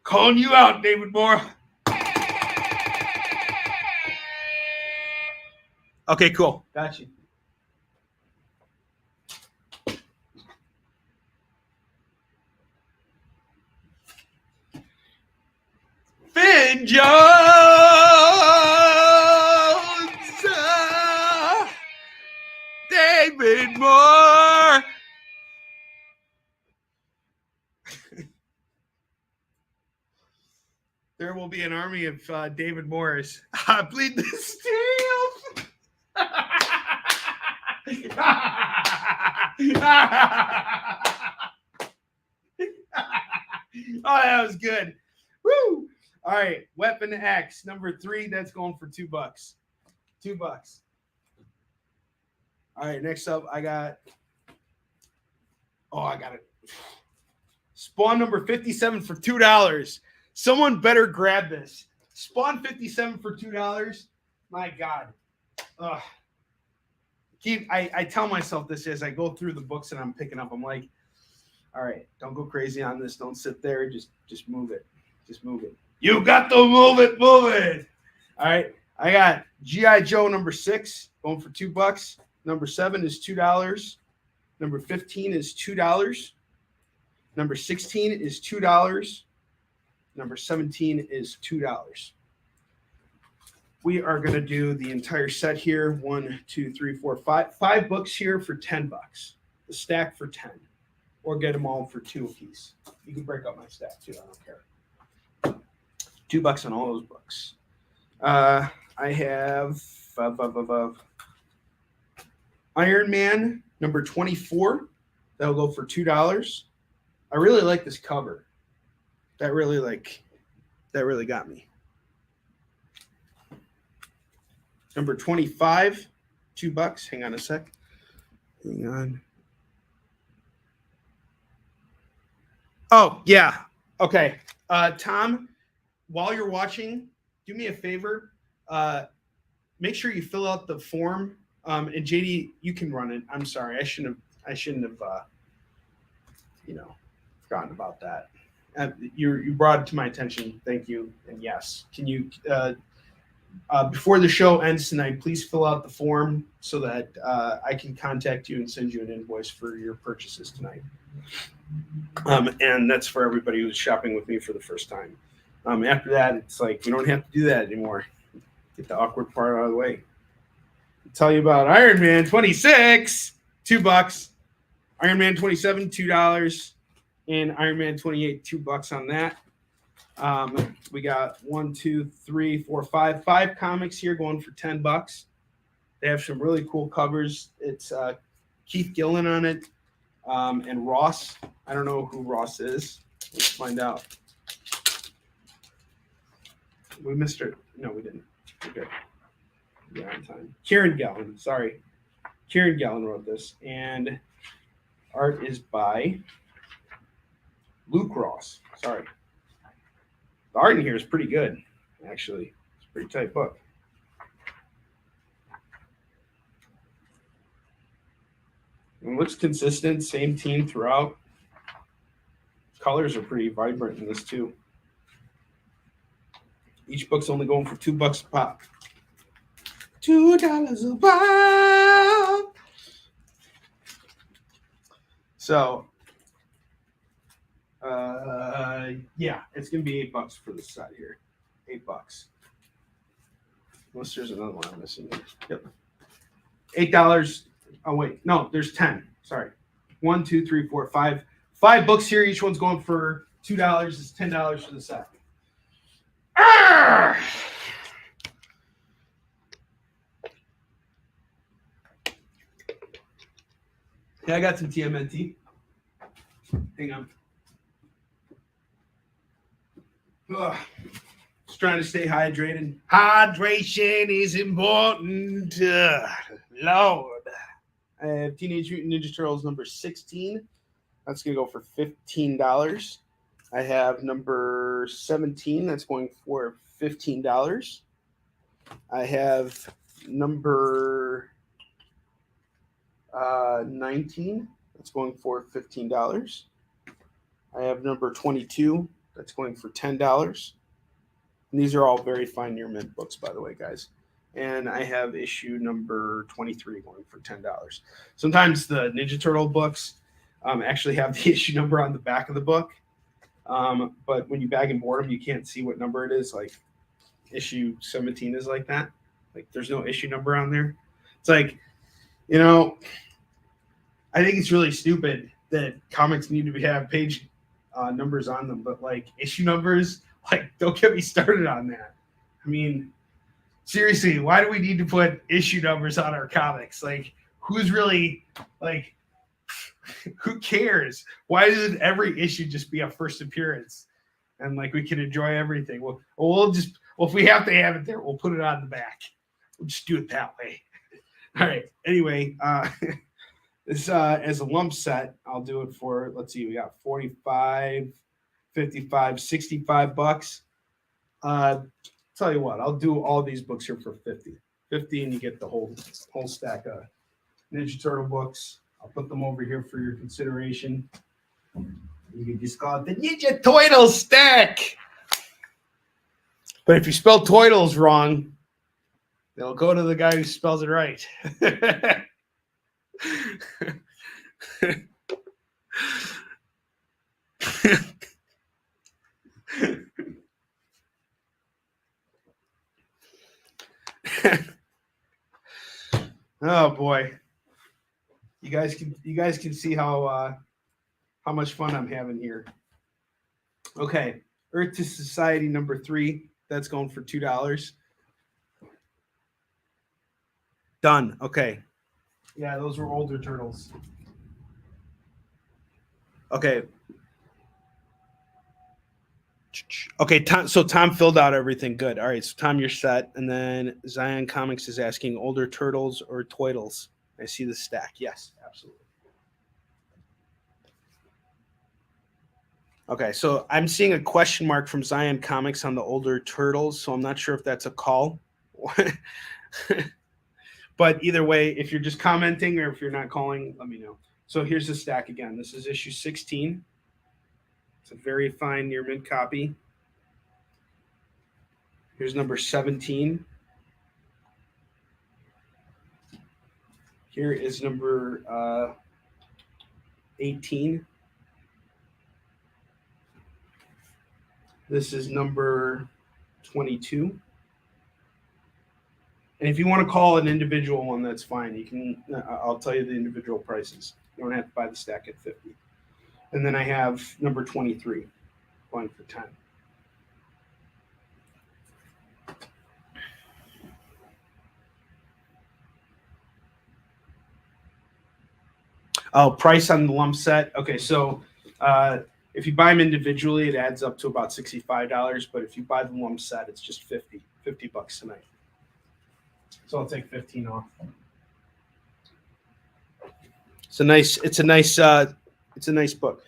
C: Calling you out, David Moore. Okay, cool. Got you. Finn Jones! David Moore! There will be an army of David Moores. I bleed the steel. Oh, that was good. Woo! All right, Weapon X, number 3. That's going for $2. $2. All right, next up, I got it. Spawn number 57 for $2. Someone better grab this. Spawn 57 for $2. My God. Ugh. I tell myself this as I go through the books and I'm picking up. I'm like, all right, don't go crazy on this. Don't sit there. Just move it. Just move it. You got to move it. Move it. All right. I got G.I. Joe number 6 going for $2. Number 7 is $2. Number 15 is $2. Number 16 is $2. Number 17 is $2. We are going to do the entire set here. 1, 2, 3, 4, 5. 5 books here for $10. The stack for 10. Or get them all for 2 apiece. You can break up my stack too. I don't care. $2 on all those books. I have Iron Man number 24. That'll go for $2. I really like this cover. That really got me. Number 25, $2. Hang on a sec. Hang on. Oh, yeah. Okay. Tom, while you're watching, do me a favor. Make sure you fill out the form. And JD, you can run it. I'm sorry. I shouldn't have forgotten about that. You brought it to my attention. Thank you. And yes, can you before the show ends tonight, please fill out the form so that I can contact you and send you an invoice for your purchases tonight. And that's for everybody who's shopping with me for the first time. After that, it's like you don't have to do that anymore. Get the awkward part out of the way. I'll tell you about Iron Man 26, $2. Iron Man 27, $2. And Iron Man 28, $2 on that. We got 1, 2, 3, 4, 5 comics here going for $10. They have some really cool covers. It's Keith Gillen on it, and Ross. I don't know who Ross is. Let's find out. We missed her. No, we didn't. Okay. Yeah, on time. Kieran Gillen. Sorry. Kieran Gallon wrote this, and art is by Luke Ross. Sorry. The art in here is pretty good, actually. It's a pretty tight book. It looks consistent, same team throughout. Colors are pretty vibrant in this too. Each book's only going for $2 a pop. $2 a pop. So, yeah, it's gonna be $8 for this side here. $8. Unless there's another one I'm missing. Yep. $8. Oh wait, no, there's 10. Sorry. 1, 2, 3, 4, 5. 5 books here. Each one's going for $2. It's $10 for the set. Arrgh! Yeah, I got some TMNT. Hang on. Ugh. Just trying to stay hydrated. Hydration is important. Lord. I have Teenage Mutant Ninja Turtles number 16. That's going to go for $15. I have number 17. That's going for $15. I have number 19. That's going for $15. I have number 22. That's going for $10. And these are all very fine near mint books, by the way, guys. And I have issue number 23 going for $10. Sometimes the Ninja Turtle books actually have the issue number on the back of the book. But when you bag and board them, you can't see what number it is. Like issue 17 is like that. Like there's no issue number on there. It's like, you know, I think it's really stupid that comics need to have page numbers on them, but like issue numbers, like don't get me started on that. I mean, seriously, why do we need to put issue numbers on our comics? Like, who's really like, who cares? Why doesn't every issue just be a first appearance, and like we can enjoy everything? Well, if we have to have it there, we'll put it on the back. We'll just do it that way. All right. Anyway, this as a lump set, I'll do it for, let's see, we got 45, 55, $65. Tell you what, I'll do all these books here for 50. 50, and you get the whole stack of Ninja Turtle books. I'll put them over here for your consideration. You can just call it the Ninja Turtle stack. But if you spell Toidles wrong, they'll go to the guy who spells it right. Oh boy, you guys can see how much fun I'm having here. Okay, Earth to Society number 3. That's going for $2. Done. Okay. Yeah, those were older turtles. Okay. Okay, Tom filled out everything. Good. All right, so Tom, you're set. And then Zion Comics is asking older turtles or Toidles. I see the stack. Yes, absolutely. Okay, so I'm seeing a question mark from Zion Comics on the older turtles, so I'm not sure if that's a call. But either way, if you're just commenting or if you're not calling, let me know. So here's the stack again. This is issue 16. It's a very fine near mint copy. Here's number 17. Here is number 18. This is number 22. And if you want to call an individual one, that's fine. You can. I'll tell you the individual prices. You don't have to buy the stack at 50. And then I have number 23 going for 10. Oh, price on the lump set. Okay, so if you buy them individually, it adds up to about $65. But if you buy the lump set, it's just $50 tonight. So I'll take 15 off. It's a nice book.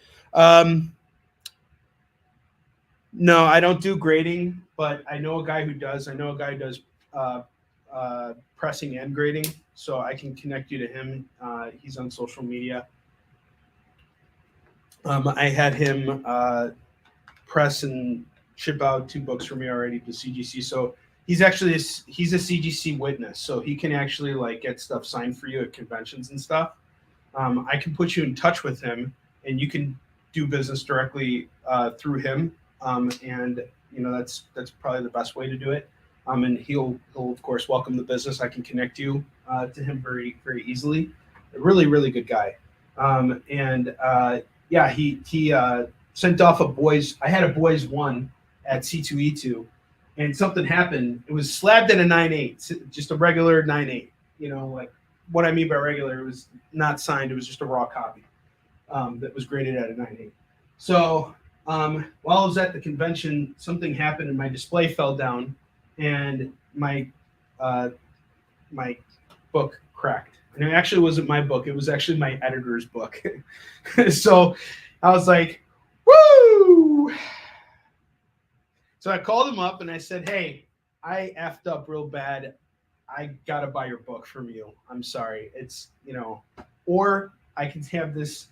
C: No, I don't do grading, but I know a guy who does. I know a guy who does pressing and grading, so I can connect you to him. He's on social media. I had him press and ship out 2 books for me already to CGC. So he's a CGC witness, so he can actually like get stuff signed for you at conventions and stuff. I can put you in touch with him, and you can do business directly through him. And that's probably the best way to do it. And he'll of course welcome the business. I can connect you to him very, very easily. A really, really good guy. He sent off a boys. I had a boys 1 at C2E2, and something happened. It was slabbed at a 9.8, just a regular 9.8. Like what I mean by regular, it was not signed. It was just a raw copy that was graded at a 9.8. So while I was at the convention, something happened and my display fell down, and my book cracked. And it actually wasn't my book. It was actually my editor's book. So I was like, woo! So I called him up and I said, hey, I effed up real bad. I got to buy your book from you. I'm sorry. It's, or I can have this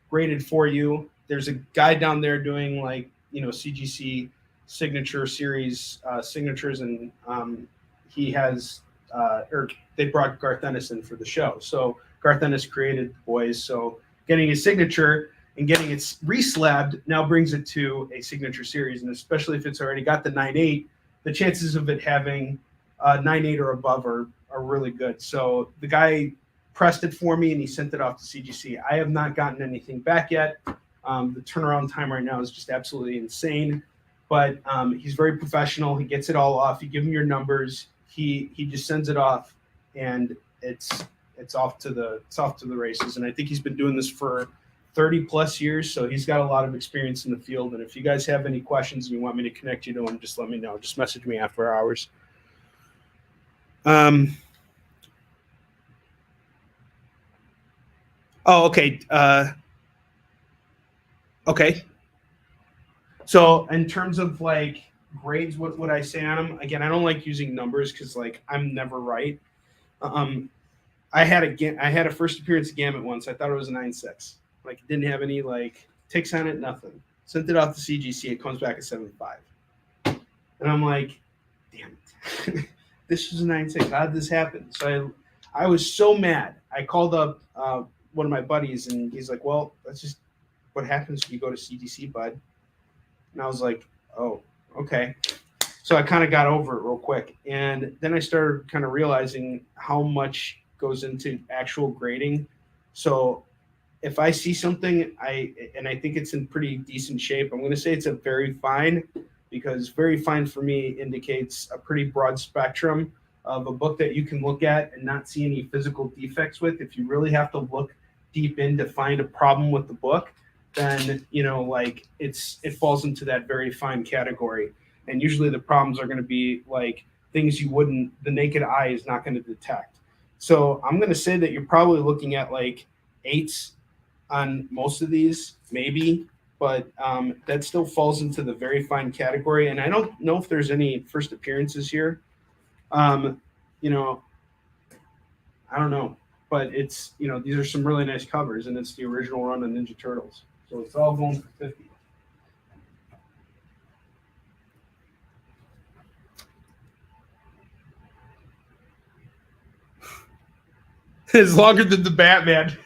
C: graded for you. There's a guy down there doing CGC signature series signatures, and he has they brought Garth Ennis in for the show. So Garth Ennis created the boys. So getting his signature and getting it reslabbed now brings it to a signature series, and especially if it's already got the 9.8, the chances of it having 9.8 or above are really good. So the guy pressed it for me and he sent it off to CGC. I have not gotten anything back yet. The turnaround time right now is just absolutely insane, but he's very professional. He gets it all off. You give him your numbers. He just sends it off, and it's off to the races. And I think he's been doing this for 30 plus years, so he's got a lot of experience in the field. And if you guys have any questions and you want me to connect you to him, just let me know. Just message me after hours. Okay. Okay. So in terms of grades, what would I say on them? Again, I don't like using numbers because I'm never right. I had a first appearance Gamut once. I thought it was a 9.6. It didn't have any ticks on it, nothing. Sent it off to CGC. It comes back at 7.5. And I'm like, damn it. This was a 9.6. How did this happen? So I was so mad. I called up one of my buddies, and he's like, well, that's just what happens when you go to CGC, bud. And I was like, oh, okay. So I kind of got over it real quick. And then I started kind of realizing how much goes into actual grading. So if I see something, I think it's in pretty decent shape, I'm going to say it's a very fine, because very fine for me indicates a pretty broad spectrum of a book that you can look at and not see any physical defects with. If you really have to look deep in to find a problem with the book, then it falls into that very fine category. And usually the problems are going to be things the naked eye is not going to detect. So I'm going to say that you're probably looking at 8s on most of these, maybe, but that still falls into the very fine category. And I don't know if there's any first appearances here. I don't know, but it's, these are some really nice covers, and it's the original run of Ninja Turtles. So it's all going for 50. It's longer than the Batman.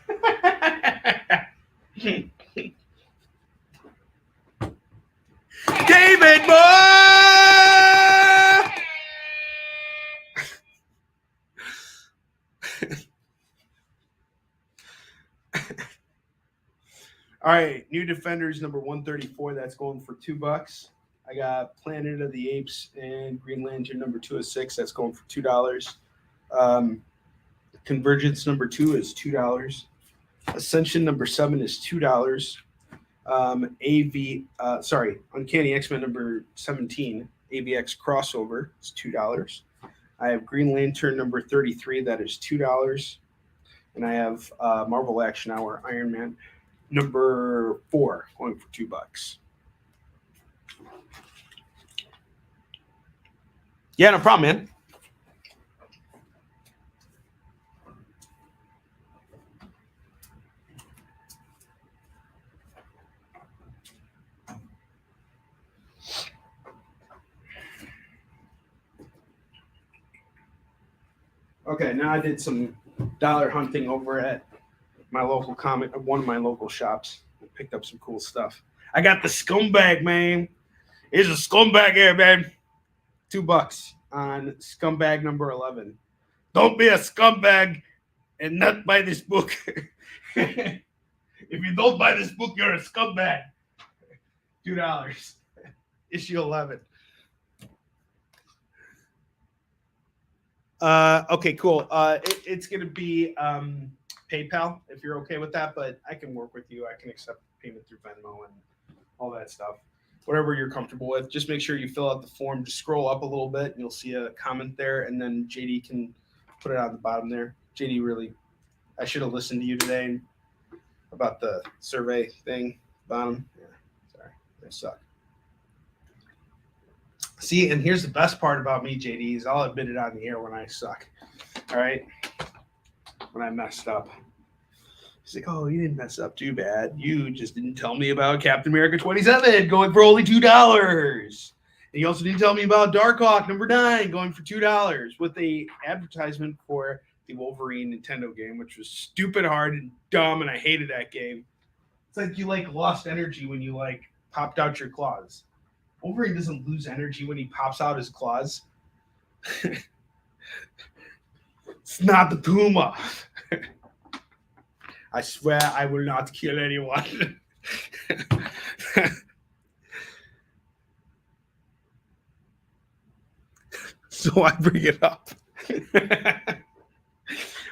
C: David Moore! All right, New Defenders number 134. That's going for $2. I got Planet of the Apes and Green Lantern number 206. That's going for $2. Convergence number 2 is $2. Ascension number 7 is $2. Uncanny X-Men number 17, AVX crossover is $2. I have Green Lantern number 33. That is $2. And I have Marvel Action Hour Iron Man number 4 going for $2. Yeah, no problem, man. Okay, now I did some dollar hunting over at my local one of my local shops. I picked up some cool stuff. I got the scumbag, man. It's a scumbag here, man. $2 on scumbag number 11. Don't be a scumbag and not buy this book. If you don't buy this book, you're a scumbag. $2. Issue 11. Okay, cool. It's going to be PayPal, if you're okay with that, but I can work with you. I can accept payment through Venmo and all that stuff. Whatever you're comfortable with. Just make sure you fill out the form. Just scroll up a little bit, and you'll see a comment there, and then JD can put it on the bottom there. JD, really, I should have listened to you today about the survey thing. Bottom. Yeah, sorry. I suck. See, and here's the best part about me, JD, is I'll admit it on the air when I suck. All right? When I messed up. He's like, oh, you didn't mess up too bad. You just didn't tell me about Captain America 27 going for only $2. And you also didn't tell me about Darkhawk number 9 going for $2 with a advertisement for the Wolverine Nintendo game, which was stupid hard and dumb, and I hated that game. It's like you lost energy when you popped out your claws. Wolverine doesn't lose energy when he pops out his claws. It's not the Puma. I swear I will not kill anyone. So I bring it up.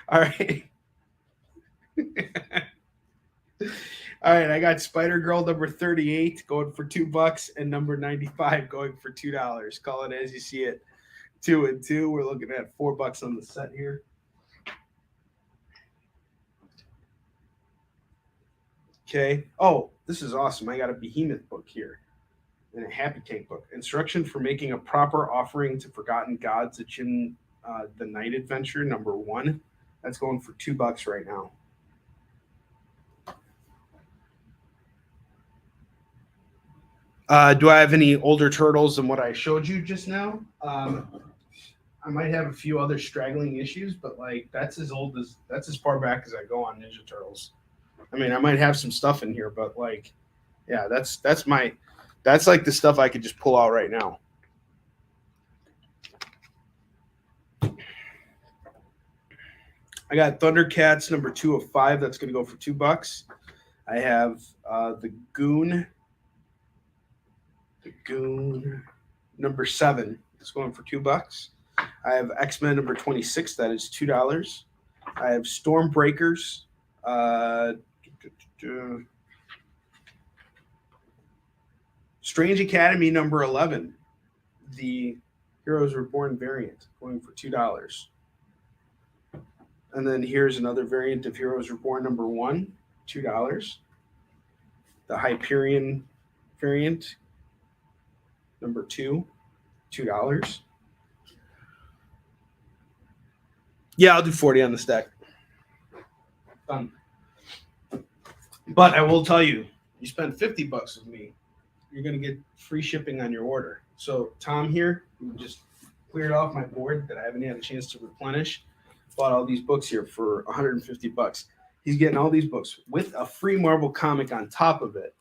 C: All right. All right, I got Spider-Girl number 38 going for $2 and number 95 going for $2. Call it as you see it. 2 and 2. We're looking at $4 on the set here. Okay. Oh, this is awesome. I got a Behemoth book here and a Happy Tank book. Instruction for making a proper offering to forgotten gods. It's in the Night Adventure number 1. That's going for $2 right now. Do I have any older turtles than what I showed you just now? I might have a few other straggling issues, but that's as far back as I go on Ninja Turtles. I mean, I might have some stuff in here, but yeah, that's the stuff I could just pull out right now. I got Thundercats number 2 of 5. That's going to go for $2. I have the Goon number 7. It's going for $2. I have X-Men number 26. That is $2. I have Stormbreakers. Strange Academy number 11. The Heroes Reborn variant going for $2. And then here's another variant of Heroes Reborn number 1, $2. The Hyperion variant number 2, $2. Yeah, I'll do 40 on the stack. Done. But I will tell you, you spend $50 with me, you're going to get free shipping on your order. So Tom here, who just cleared off my board that I haven't had a chance to replenish, bought all these books here for $150. He's getting all these books with a free Marvel comic on top of it,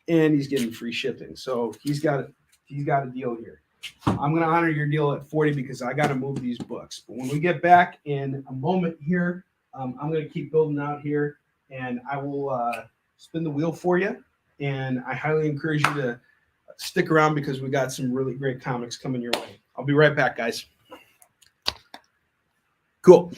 C: and he's getting free shipping. So he's got a deal here. I'm going to honor your deal at 40 because I got to move these books. But when we get back in a moment here, I'm going to keep building out here, and I will spin the wheel for you. And I highly encourage you to stick around because we got some really great comics coming your way. I'll be right back, guys. Cool.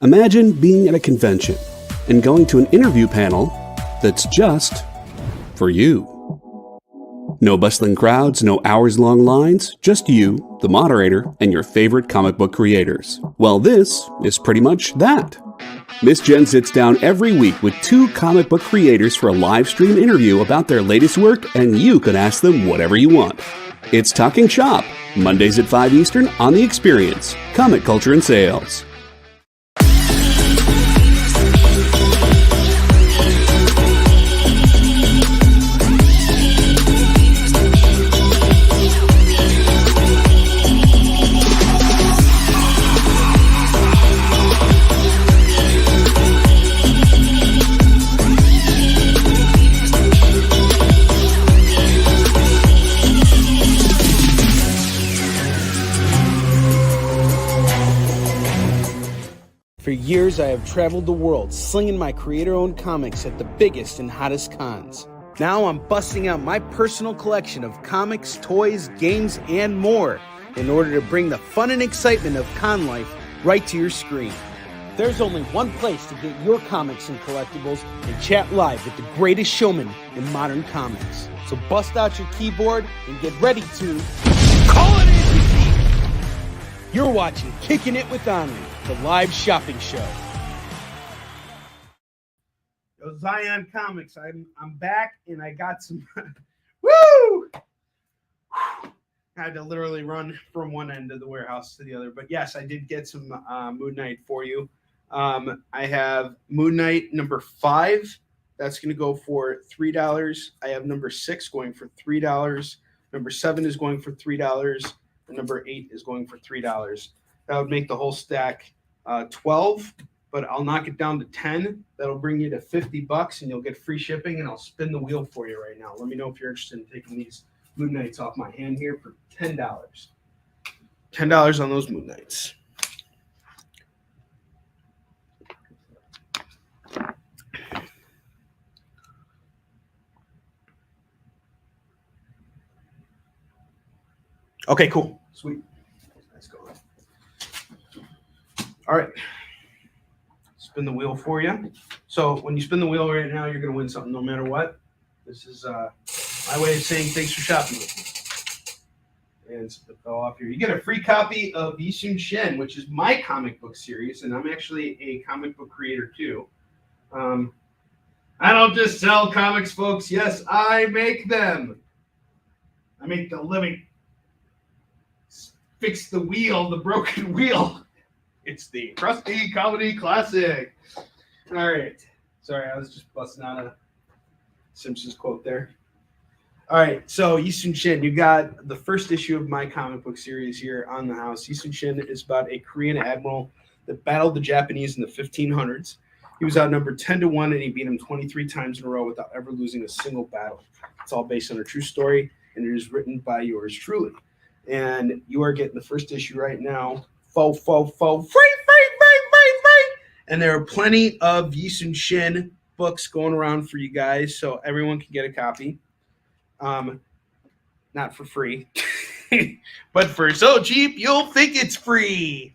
A: Imagine being at a convention and going to an interview panel that's just for you. No bustling crowds, no hours-long lines, just you, the moderator, and your favorite comic book creators. Well, this is pretty much that. Miss Jen sits down every week with 2 comic book creators for a live stream interview about their latest work, and you can ask them whatever you want. It's Talking Shop, Mondays at 5 Eastern on The Experience, Comic Culture and Sales.
B: For years, I have traveled the world slinging my creator-owned comics at the biggest and hottest cons. Now I'm busting out my personal collection of comics, toys, games, and more in order to bring the fun and excitement of con life right to your screen. There's only one place to get your comics and collectibles and chat live with the greatest showman in modern comics. So bust out your keyboard and get ready to call it in! You're watching Kickin It With Onrie, the live shopping show.
C: Yo, Zion Comics, I'm back and I got some woo! I had to literally run from one end of the warehouse to the other. But yes, I did get some Moon Knight for you. I have Moon Knight number 5. That's going to go for $3. I have number 6 going for $3. Number 7 is going for $3. And number 8 is going for $3. That would make the whole stack 12, but I'll knock it down to 10. That'll bring you to $50 and you'll get free shipping, and I'll spin the wheel for you right now. Let me know if you're interested in taking these Moon Knights off my hand here for $10. $10 on those Moon Knights. Okay, cool. Sweet. Let's go. All right. Spin the wheel for you. So when you spin the wheel right now, you're going to win something no matter what. This is my way of saying thanks for shopping with me. And it fell off here. You get a free copy of Yisun Shen, which is my comic book series, and I'm actually a comic book creator too. I don't just sell comics, folks. Yes, I make them. I make the living. Fix the wheel, the broken wheel. It's the Krusty Comedy Classic. All right. Sorry, I was just busting out a Simpsons quote there. All right, so Yisun Shin, you got the first issue of my comic book series here on the house. Yisun Shin is about a Korean admiral that battled the Japanese in the 1500s. He was outnumbered 10-1, and he beat them 23 times in a row without ever losing a single battle. It's all based on a true story, and it is written by yours truly. And you are getting the first issue right now. Free. And there are plenty of Yisun Shin books going around for you guys, so everyone can get a copy. Not for free, but for so cheap, you'll think it's free.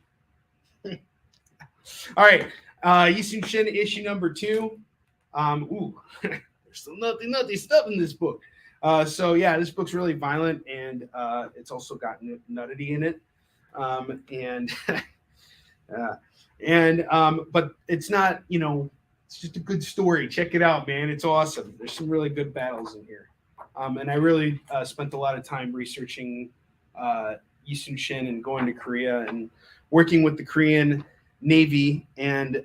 C: All right. Yisun Shin issue number 2. There's some nutty stuff in this book. So yeah, this book's really violent, and it's also got nudity in it. But it's not, it's just a good story. Check it out, man. It's awesome. There's some really good battles in here. And I really spent a lot of time researching Yisun Shin and going to Korea and working with the Korean Navy and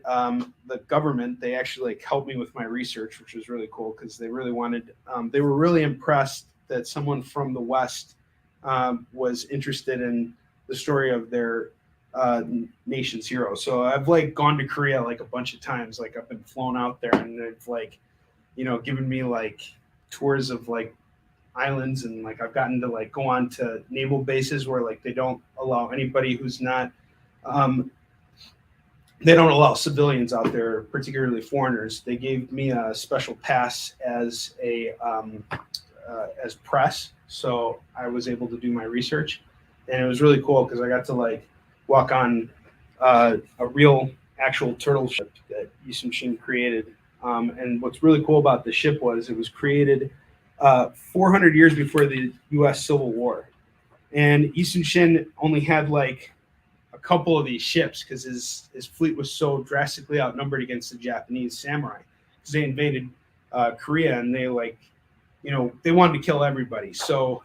C: the government. They actually helped me with my research, which was really cool because they really wanted, they were really impressed that someone from the West was interested in the story of their nation's hero. So I've gone to Korea a bunch of times. I've been flown out there, and they've given me tours of islands, and I've gotten to go on to naval bases where they don't allow anybody who's not they don't allow civilians out there, particularly foreigners. They gave me a special pass as a as press, so I was able to do my research, and it was really cool because I got to walk on a real actual turtle ship that Yi Sun-shin created. And what's really cool about the ship was it was created 400 years before the U.S. Civil War. And Yi Sun-shin only had like a couple of these ships because his fleet was so drastically outnumbered against the Japanese samurai, because they invaded Korea, and they they wanted to kill everybody. So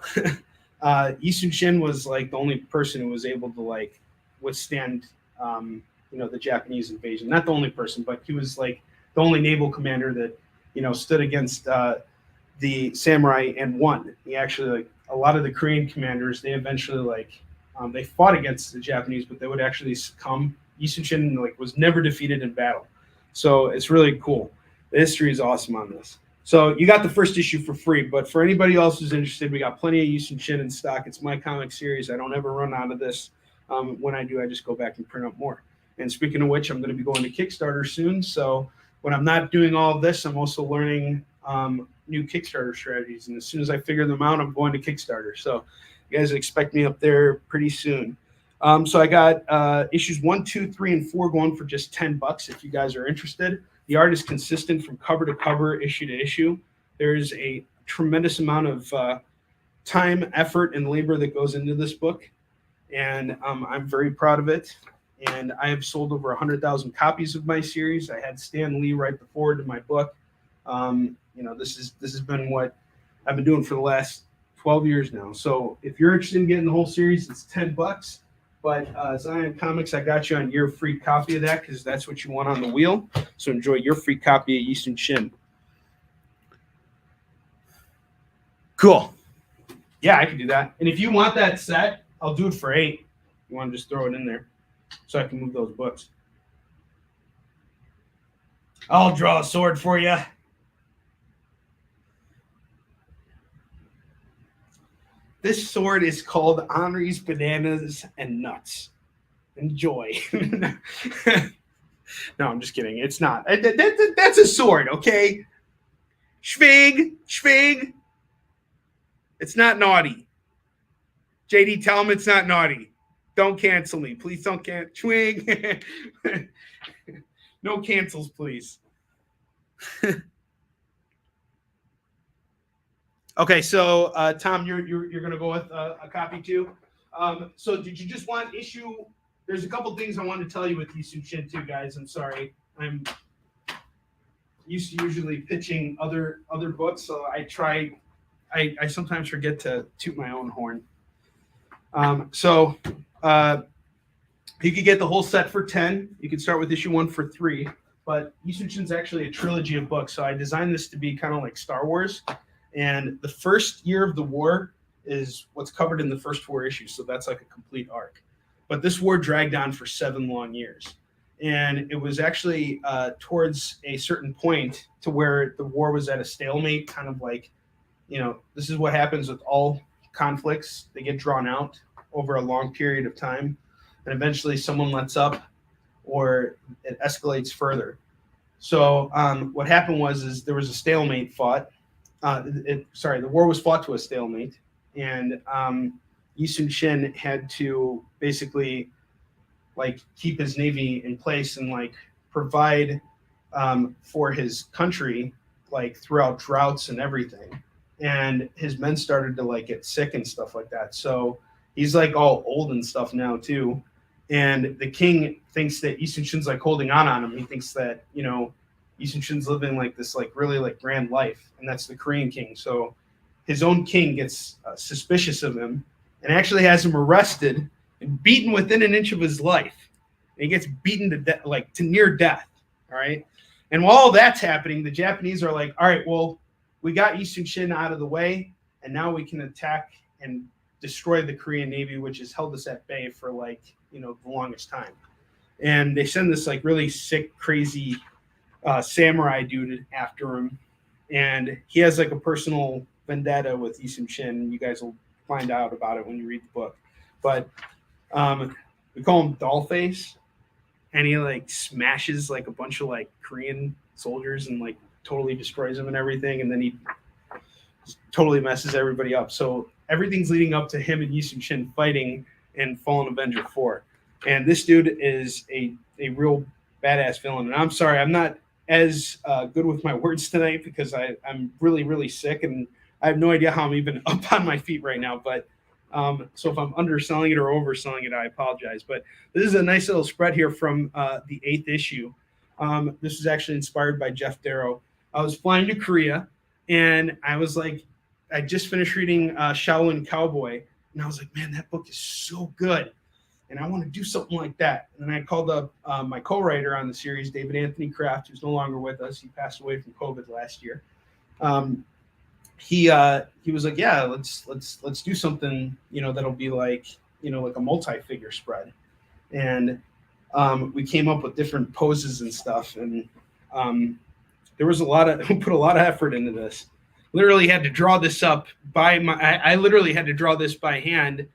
C: Yi Sun-shin was like the only person who was able to like withstand the Japanese invasion. Not the only person, but he was like the only naval commander that stood against the samurai and won. He actually, like, a lot of the Korean commanders, they eventually they fought against the Japanese, but they would actually succumb. Yi Sun-shin was never defeated in battle. So it's really cool. The history is awesome on this. So you got the first issue for free, but for anybody else who's interested, we got plenty of Yi Sun-shin in stock. It's my comic series. I don't ever run out of this. When I do, I just go back and print up more. And speaking of which, I'm going to be going to Kickstarter soon. So when I'm not doing all of this, I'm also learning new Kickstarter strategies. And as soon as I figure them out, I'm going to Kickstarter. So you guys expect me up there pretty soon. So I got issues 1, 2, 3, and 4 going for just $10 if you guys are interested. The art is consistent from cover to cover, issue to issue. There's a tremendous amount of time, effort, and labor that goes into this book. And I'm very proud of it. And I have sold over 100,000 copies of my series. I had Stan Lee write the foreword to my book. This has been what I've been doing for the last 12 years now. So if you're interested in getting the whole series, it's $10. But Zion Comics, I got you on your free copy of that because that's what you want on the wheel. So enjoy your free copy of Yi Sun-shin. Cool. Yeah, I can do that. And if you want that set, I'll do it for $8. You want to just throw it in there so I can move those books. I'll draw a sword for you. This sword is called Onrie's Bananas and Nuts. Enjoy. No, I'm just kidding. It's not. That's a sword, okay? Schwig. It's not naughty. JD, tell him it's not naughty. Don't cancel me. Please don't cancel. Schwig. No cancels, please. Okay, so Tom, you're going to go with a copy too. So did you just want issue? There's a couple things I wanted to tell you with Yi Sun-shin too, guys. I'm sorry. I'm used to usually pitching other books, so I sometimes forget to toot my own horn. So you could get the whole set for $10. You could start with issue 1 for $3. But Yi Sun-shin's actually a trilogy of books, so I designed this to be kind of like Star Wars. And the first year of the war is what's covered in the first 4 issues. So that's like a complete arc. But this war dragged on for 7 long years. And it was actually towards a certain point to where the war was at a stalemate, kind of like, this is what happens with all conflicts. They get drawn out over a long period of time. And eventually someone lets up or it escalates further. So what happened was there was a stalemate fought. The war was fought to a stalemate, and Yi Sun-shin had to basically keep his navy in place and provide for his country throughout droughts and everything. And his men started to get sick and stuff like that. So he's all old and stuff now too. And the king thinks that Yi Sun-shin's holding on him. He thinks that Yi Sun-shin's living this really grand life, and that's the Korean king. So his own king gets suspicious of him and actually has him arrested and beaten within an inch of his life. And he gets beaten to death, to near death. All right. And while all that's happening, the Japanese are all right, well, we got Yi Sun-shin out of the way, and now we can attack and destroy the Korean Navy, which has held us at bay for the longest time. And they send this really sick, crazy samurai dude after him, and he has a personal vendetta with Yi Sun-shin. You guys will find out about it when you read the book. But we call him Dollface, and he smashes a bunch of Korean soldiers and totally destroys them and everything, and then he just totally messes everybody up. So everything's leading up to him and Yi Sun-shin fighting in Fallen Avenger 4. And this dude is a real badass villain. And I'm sorry, I'm not as good with my words tonight because I'm really, really sick and I have no idea how I'm even up on my feet right now. But so if I'm underselling it or overselling it, I apologize. But this is a nice little spread here from the 8th issue. This was actually inspired by Jeff Darrow. I was flying to Korea, and I was like, I just finished reading Shaolin Cowboy, and I was like, man, that book is so good, and I want to do something like that. And I called up my co-writer on the series, David Anthony Kraft, who's no longer with us. He passed away from COVID last year. He was like, yeah, let's do something, that'll be like, like a multi-figure spread. And we came up with different poses and stuff. And there was put a lot of effort into this. Literally had to draw this up I literally had to draw this by hand,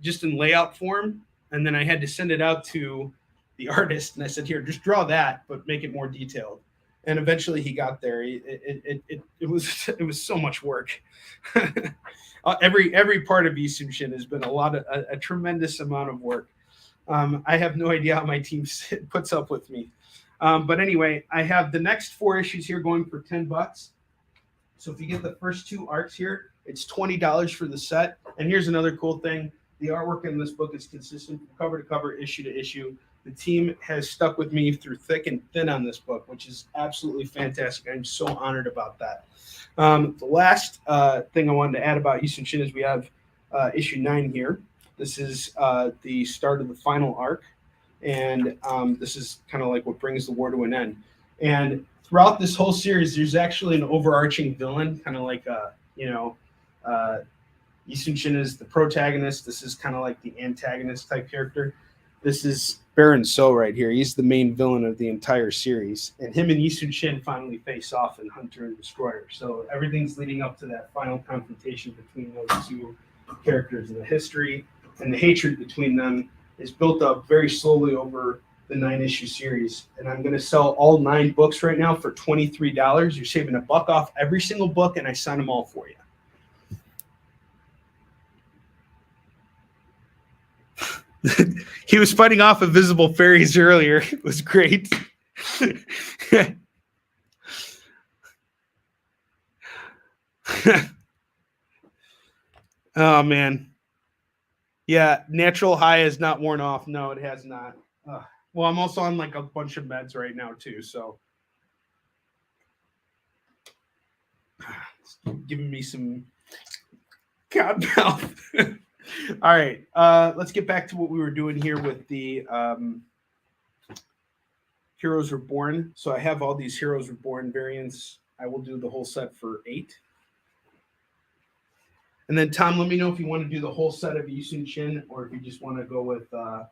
C: just in layout form. And then I had to send it out to the artist. And I said, here, just draw that, but make it more detailed. And eventually he got there. It was so much work. Every part of Isum has been a tremendous amount of work. I have no idea how my team puts up with me. But anyway, I have the next 4 issues here going for $10. So if you get the first 2 arcs here, it's $20 for the set. And here's another cool thing. The artwork in this book is consistent from cover to cover, issue to issue. The team has stuck with me through thick and thin on this book, which is absolutely fantastic. I'm so honored about that. The last thing I wanted to add about Isum Shin is we have issue 9 here. This is the start of the final arc. And this is kind of like what brings the war to an end. And throughout this whole series, there's actually an overarching villain, kind of like Isum Shin is the protagonist. This is kind of like the antagonist type character. This is Baron So right here. He's the main villain of the entire series. And him and Isum Shin finally face off in Hunter and Destroyer. So everything's leading up to that final confrontation between those 2 characters. And the history and the hatred between them is built up very slowly over the 9-issue series. And I'm going to sell all 9 books right now for $23. You're saving $1 off every single book, and I sign them all for you. He was fighting off invisible fairies earlier. It was great. Oh, man. Yeah, natural high has not worn off. No, it has not. Well, I'm also on like a bunch of meds right now, too. So it's giving me some God mouth. All right, let's get back to what we were doing here with the Heroes Reborn. So I have all these Heroes Reborn variants. I will do the whole set for $8. And then, Tom, let me know if you want to do the whole set of Isum Shin or if you just want to go with the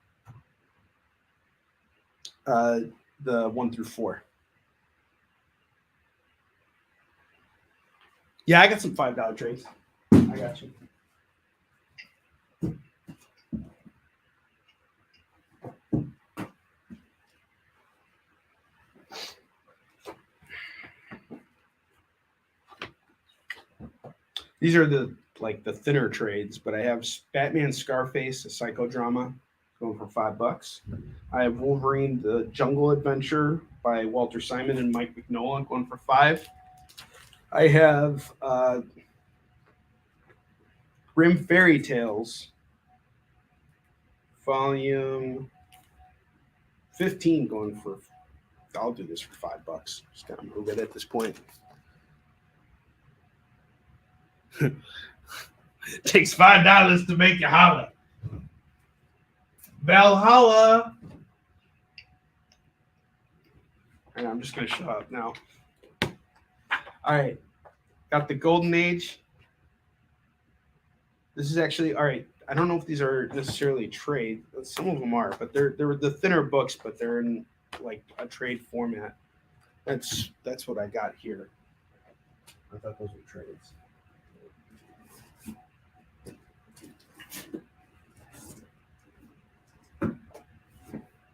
C: 1 through 4. Yeah, I got some $5 trades. I got you. These are the thinner trades, but I have Batman Scarface, a psychodrama, going for $5. I have Wolverine, the Jungle Adventure by Walter Simon and Mike Mignola, going for $5. I have Grimm Fairy Tales, volume 15, going for. I'll do this for $5. Just gotta move it at this point. It takes $5 to make you holla. Valhalla. And I'm just going to shut up now. All right. Got the Golden Age. This is actually, all right. I don't know if these are necessarily trade. Some of them are, but they're the thinner books, but they're in like a trade format. That's what I got here. I thought those were trades.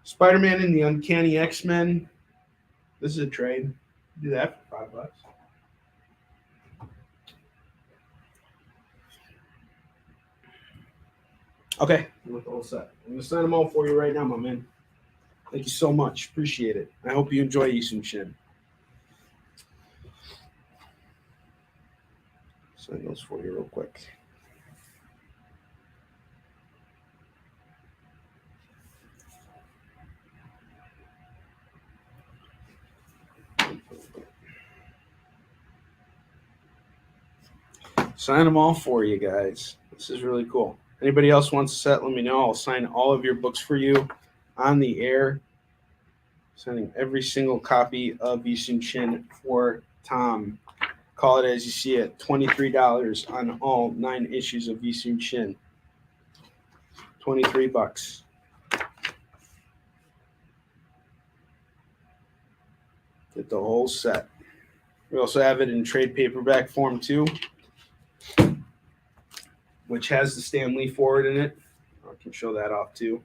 C: Spider-Man and the Uncanny X-Men. This is a trade. Do that for $5. Okay, with the whole set. I'm gonna sign them all for you right now, my man.
B: Thank you so much. Appreciate it. I hope you enjoy Yisun Shin. Sign those for you real quick. Sign them all for you guys. This is really cool. Anybody else wants a set, let me know. I'll sign all of your books for you on the air. Sending every single copy of Yisun Shin for Tom. Call it as you see it. $23 on all 9 issues of Yisun Shin. $23. Get the whole set. We also have it in trade paperback form too, which has the Stan Lee forward in it. I can show that off too.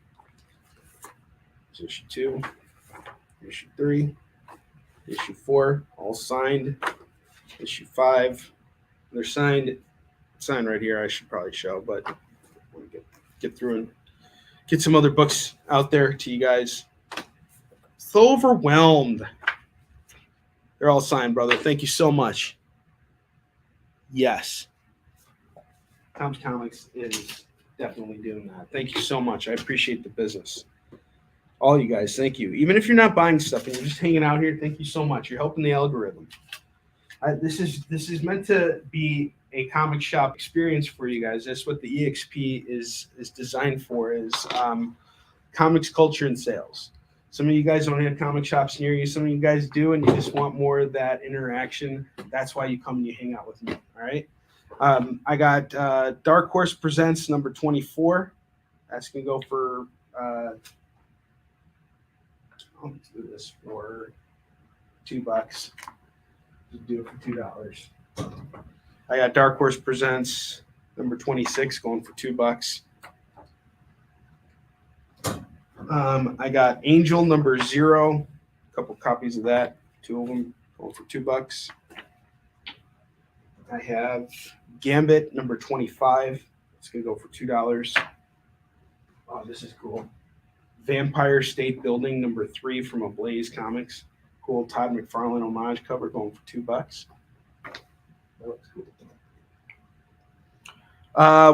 B: It's issue 2, issue 3, issue 4, all signed. Issue 5, they're signed right here. I should probably show, but I want to get through and get some other books out there to you guys. So overwhelmed. They're all signed, brother. Thank you so much. Yes. Tom's Comics is definitely doing that. Thank you so much. I appreciate the business. All you guys, thank you. Even if you're not buying stuff and you're just hanging out here, thank you so much. You're helping the algorithm. This is meant to be a comic shop experience for you guys. That's what the EXP is designed for, is comics, culture, and sales. Some of you guys don't have comic shops near you. Some of you guys do, and you just want more of that interaction. That's why you come and you hang out with me, all right? I got Dark Horse Presents number 24. That's going to go for, I'll do this for $2. Just do it for $2. I got Dark Horse Presents number 26 going for $2. I got Angel number 0, a couple copies of that, 2 of them going for $2. I have Gambit number 25. It's gonna go for $2. Oh, this is cool. Vampire State Building number 3 from Ablaze Comics. Cool Todd McFarlane homage cover going for $2. That looks cool.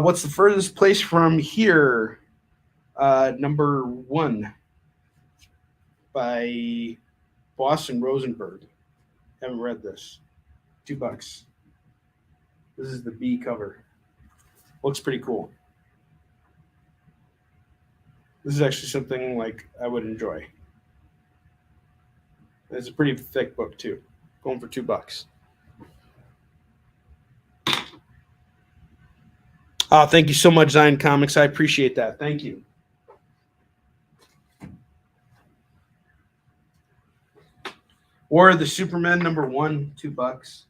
B: What's the furthest place from here? Number 1 by Boston Rosenberg. Haven't read this. $2. This is the B cover. Looks pretty cool. This is actually something like I would enjoy. It's a pretty thick book too. Going for $2. Oh, thank you so much, Zion Comics. I appreciate that. Thank you. Or the Superman number 1, $2.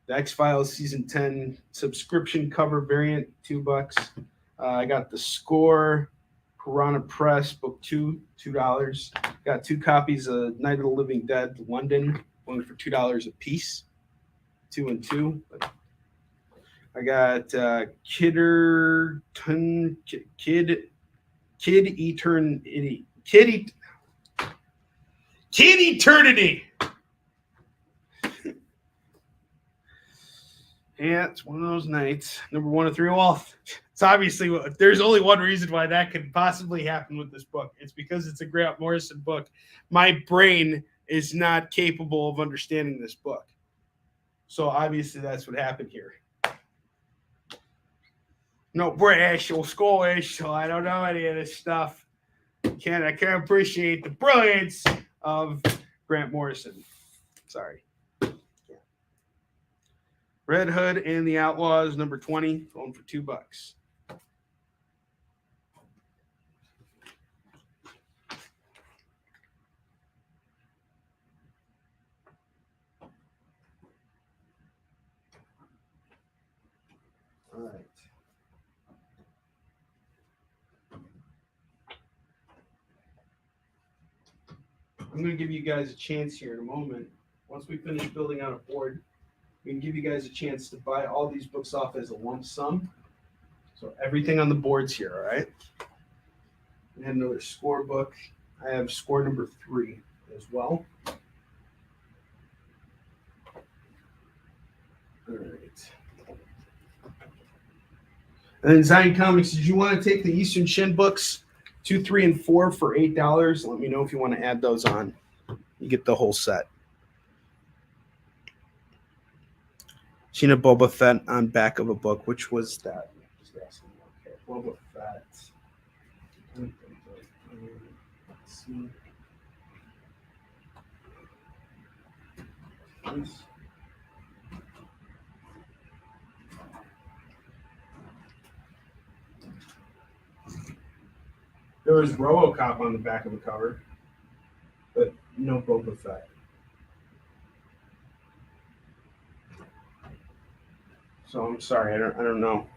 B: The X-Files season 10 subscription cover variant, $2. I got the Score Piranha Press book 2, $2. Got 2 copies of Night of the Living Dead London, going for $2 a piece, 2 and 2. I got Kid Eternity. Yeah, it's one of those nights. Number 1 of 3. Well, it's obviously, there's only one reason why that could possibly happen with this book. It's because it's a Grant Morrison book. My brain is not capable of understanding this book. So obviously that's what happened here. No British or Scottish, so I don't know any of this stuff. I can't appreciate the brilliance of Grant Morrison. Sorry. Red Hood and the Outlaws, number 20, going for $2. All right. I'm going to give you guys a chance here in a moment. Once we finish building out a board, we can give you guys a chance to buy all these books off as a lump sum. So everything on the board's here, all right?
C: I had another score book. I have score number 3 as well. All right. And then Zion Comics, did you want to take the Eastern Shin books 2, 3, and 4 for $8? Let me know if you want to add those on. You get the whole set. Seen a Boba Fett on back of a book. Which was that? Just asking. Okay, Boba Fett. Let's see. There was RoboCop on the back of the cover, but no Boba Fett. So I'm sorry, I don't know.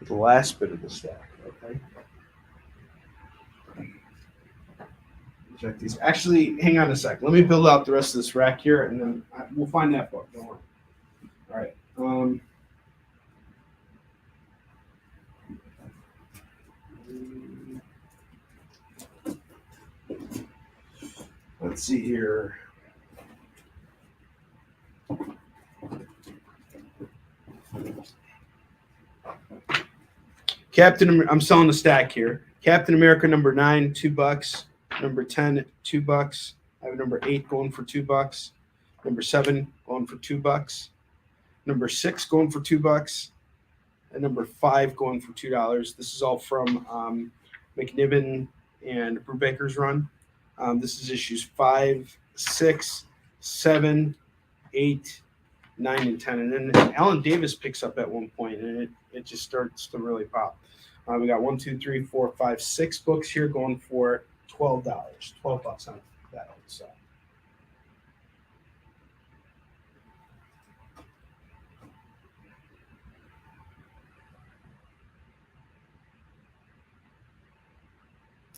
C: The last bit of the stack, okay. Check these. Actually, hang on a sec. Let me build out the rest of this rack here, and then we'll find that book. Don't worry. All right. Let's see here. I'm selling the stack here. Captain America number 9, $2. Number 10, $2. I have number 8 going for $2. Number 7 going for $2. Number 6 going for $2. And number 5 going for $2. This is all from McNiven and Brubaker's run. This is issues 5, 6, 7, 8, 9, and 10. And then Alan Davis picks up at one point, and it just starts to really pop. We got 1, 2, 3, 4, 5, 6 books here going for $12. $12 on that old set.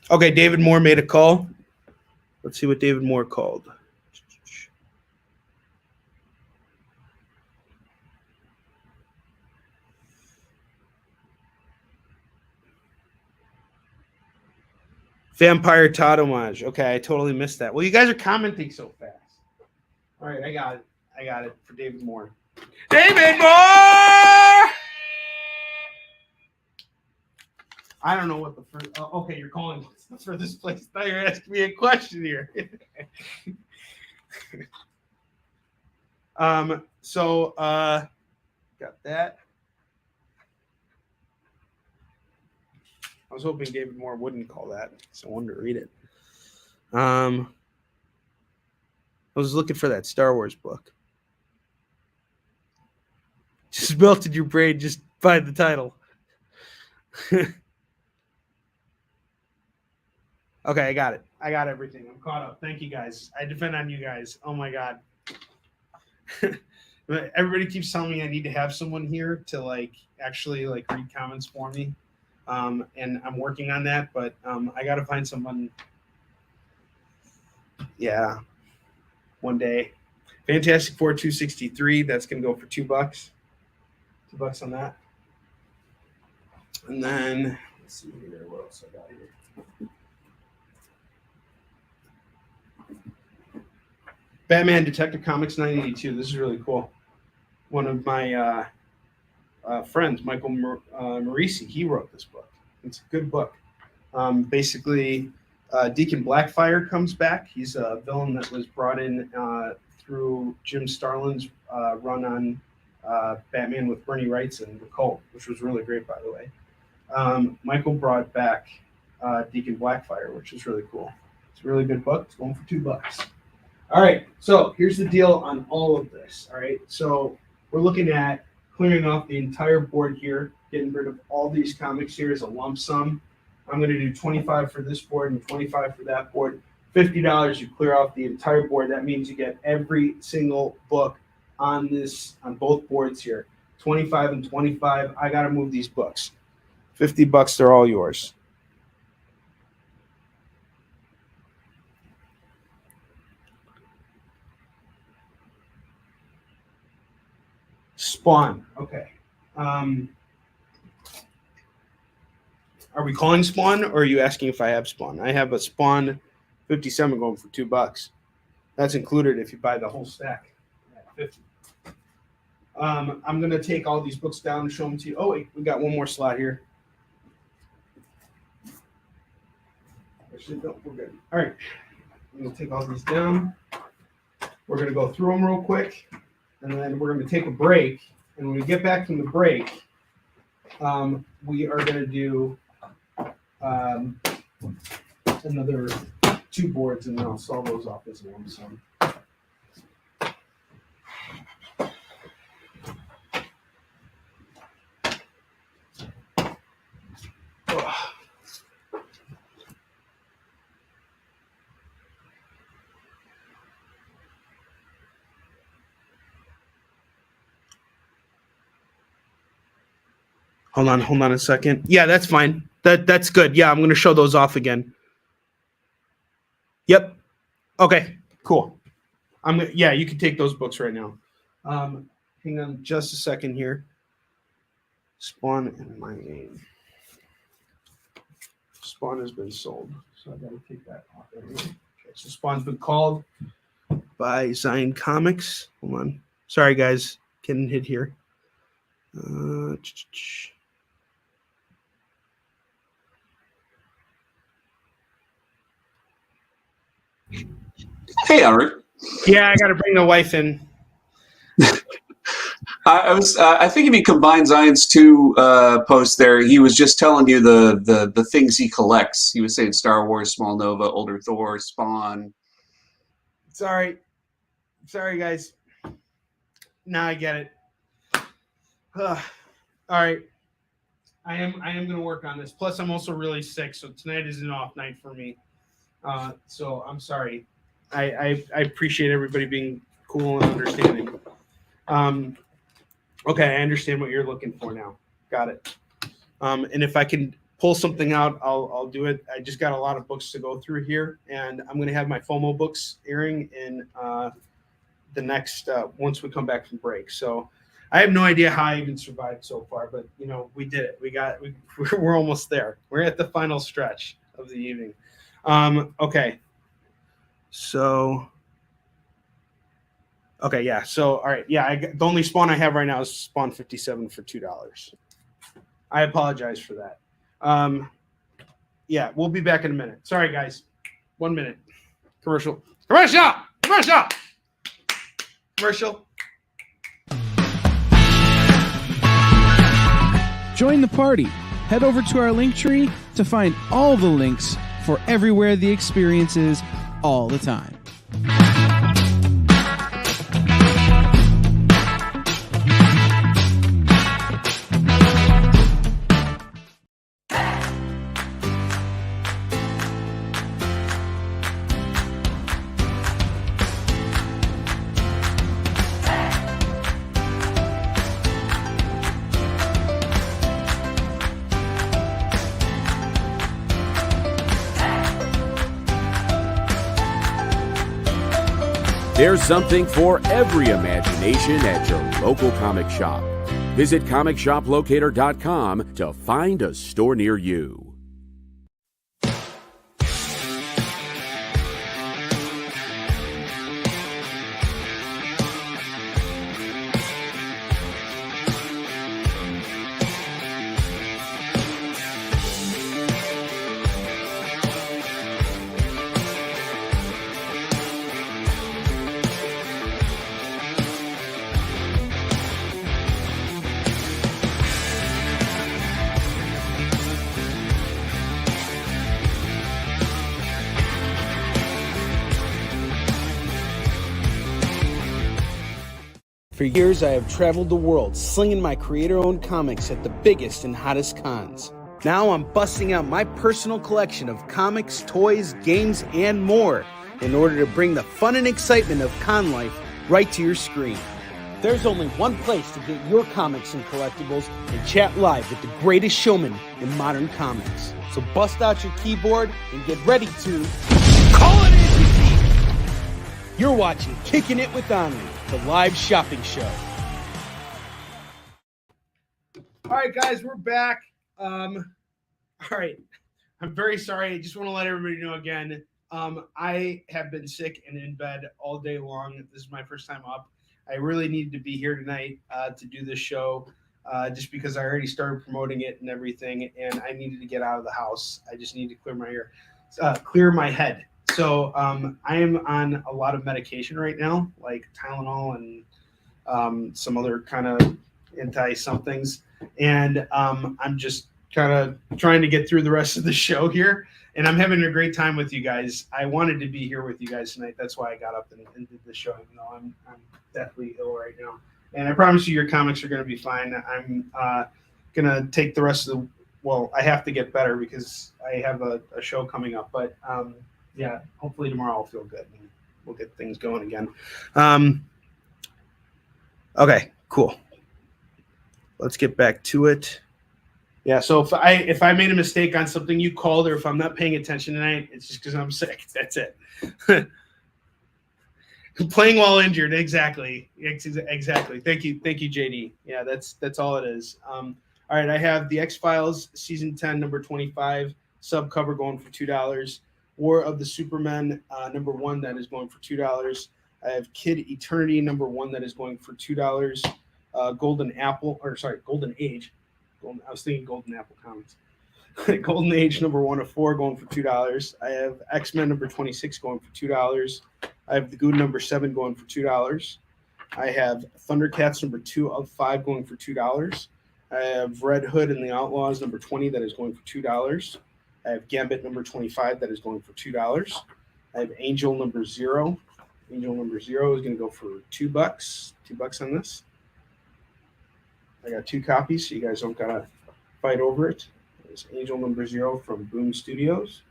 C: Okay, David Moore made a call. Let's see what David Moore called. Vampire Todd homage. Okay, I totally missed that. Well, you guys are commenting so fast. All right, I got it. I got it for David Moore. David Moore! I don't know what the first. Oh, okay, you're calling for this place. I thought you were asking me a question here. Got that. I was hoping David Moore wouldn't call that, so I wanted to read it. I was looking for that Star Wars book. Just melted your brain just by the title. Okay, I got it. I got everything. I'm caught up. Thank you, guys. I depend on you guys. Oh, my God. Everybody keeps telling me I need to have someone here to, actually, read comments for me. And I'm working on that, but I got to find someone. Yeah, one day. Fantastic Four 263. That's going to go for $2. $2 on that. And then, let's see here. What else I got here? Batman Detective Comics 982. This is really cool. One of my friends, Michael Marisi, he wrote this book. It's a good book. Basically, Deacon Blackfire comes back. He's a villain that was brought in through Jim Starlin's run on Batman with Bernie Wrightson and the Cult, which was really great, by the way. Michael brought back Deacon Blackfire, which is really cool. It's a really good book. It's going for $2. All right, so here's the deal on all of this. All right, so we're looking at clearing off the entire board here, getting rid of all these comics here as a lump sum. I'm going to do $25 for this board and $25 for that board. $50, you clear off the entire board. That means you get every single book on both boards here. 25 and 25. I got to move these books. $50, they're all yours. Spawn. Okay. Are we calling Spawn, or are you asking if I have Spawn? I have a Spawn 57 going for $2. That's included if you buy the whole stack at 50. I'm going to take all these books down and show them to you. Oh, wait, we got one more slot here. Actually, no, we're good. All right. I'm going to take all these down. We're going to go through them real quick, and then we're going to take a break. And when we get back from the break, we are going to do another 2 boards, and then I'll solve those off as one. So. Hold on a second. Yeah, that's fine. That's good. Yeah, I'm going to show those off again. Yep. Okay, cool. Yeah, you can take those books right now. Hang on just a second here. Spawn in my name. Spawn has been sold, so I got to take that off. Okay, so Spawn's been called by Zion Comics. Hold on. Sorry, guys. Getting hit here.
E: Hey, Onrie.
C: Yeah, I got to bring the wife in.
E: I think if you combine Zion's 2 posts there, he was just telling you the things he collects. He was saying Star Wars, Small Nova, Older Thor, Spawn.
C: Sorry, guys. Now I get it. All right. I am going to work on this. Plus, I'm also really sick, so tonight is an off night for me. So I'm sorry. I appreciate everybody being cool and understanding. Okay, I understand what you're looking for now. Got it. And if I can pull something out, I'll do it. I just got a lot of books to go through here, and I'm going to have my FOMO books airing in the next once we come back from break. So I have no idea how I even survived so far, but we did it. We're almost there. We're at the final stretch of the evening. Okay. So. Okay, yeah. So, all right, yeah. The only Spawn I have right now is Spawn 57 for $2. I apologize for that. Yeah, we'll be back in a minute. Sorry, guys. 1 minute. Commercial.
D: Join the party. Head over to our link tree to find all the links for everywhere the experience is all the time.
F: There's something for every imagination at your local comic shop. Visit comicshoplocator.com to find a store near you.
B: For years, I have traveled the world slinging my creator-owned comics at the biggest and hottest cons. Now I'm busting out my personal collection of comics, toys, games, and more in order to bring the fun and excitement of con life right to your screen. There's only one place to get your comics and collectibles and chat live with the greatest showman in modern comics. So bust out your keyboard and get ready to call it in! You're watching Kickin' It With Onrie, the live shopping show.
C: All right, guys, we're back. All right. I'm very sorry. I just want to let everybody know again. I have been sick and in bed all day long. This is my first time up. I really needed to be here tonight to do this show, just because I already started promoting it and everything, and I needed to get out of the house. I just need to clear my head. So I am on a lot of medication right now, like Tylenol and some other kind of anti-somethings, and I'm just kind of trying to get through the rest of the show here, and I'm having a great time with you guys. I wanted to be here with you guys tonight. That's why I got up and did the show, even though I'm deathly ill right now. And I promise you, your comics are going to be fine. I'm going to take the rest of I have to get better because I have a show coming up. But, yeah, hopefully tomorrow I'll feel good and we'll get things going again. Okay, cool. Let's get back to it. Yeah, so if I made a mistake on something you called, or if I'm not paying attention tonight, it's just because I'm sick. That's it. Playing while injured, exactly. Thank you, JD. Yeah, that's all it is. All right, I have the X-Files season 10, number 25 sub cover going for $2. War of the Supermen number 1 that is going for $2. I have Kid Eternity number 1 that is going for $2. Golden Age. I was thinking Golden Apple Comics. Golden Age number 1 of 4 going for $2. I have X-Men number 26 going for $2. I have the Goon number 7 going for $2. I have Thundercats number 2 of 5 going for $2. I have Red Hood and the Outlaws number 20 that is going for $2. I have Gambit number 25 that is going for $2. I have Angel number 0. Angel number 0 is going to go for $2. $2 on this. I got 2 copies, so you guys don't gotta fight over it. There's Angel number 0 from Boom Studios.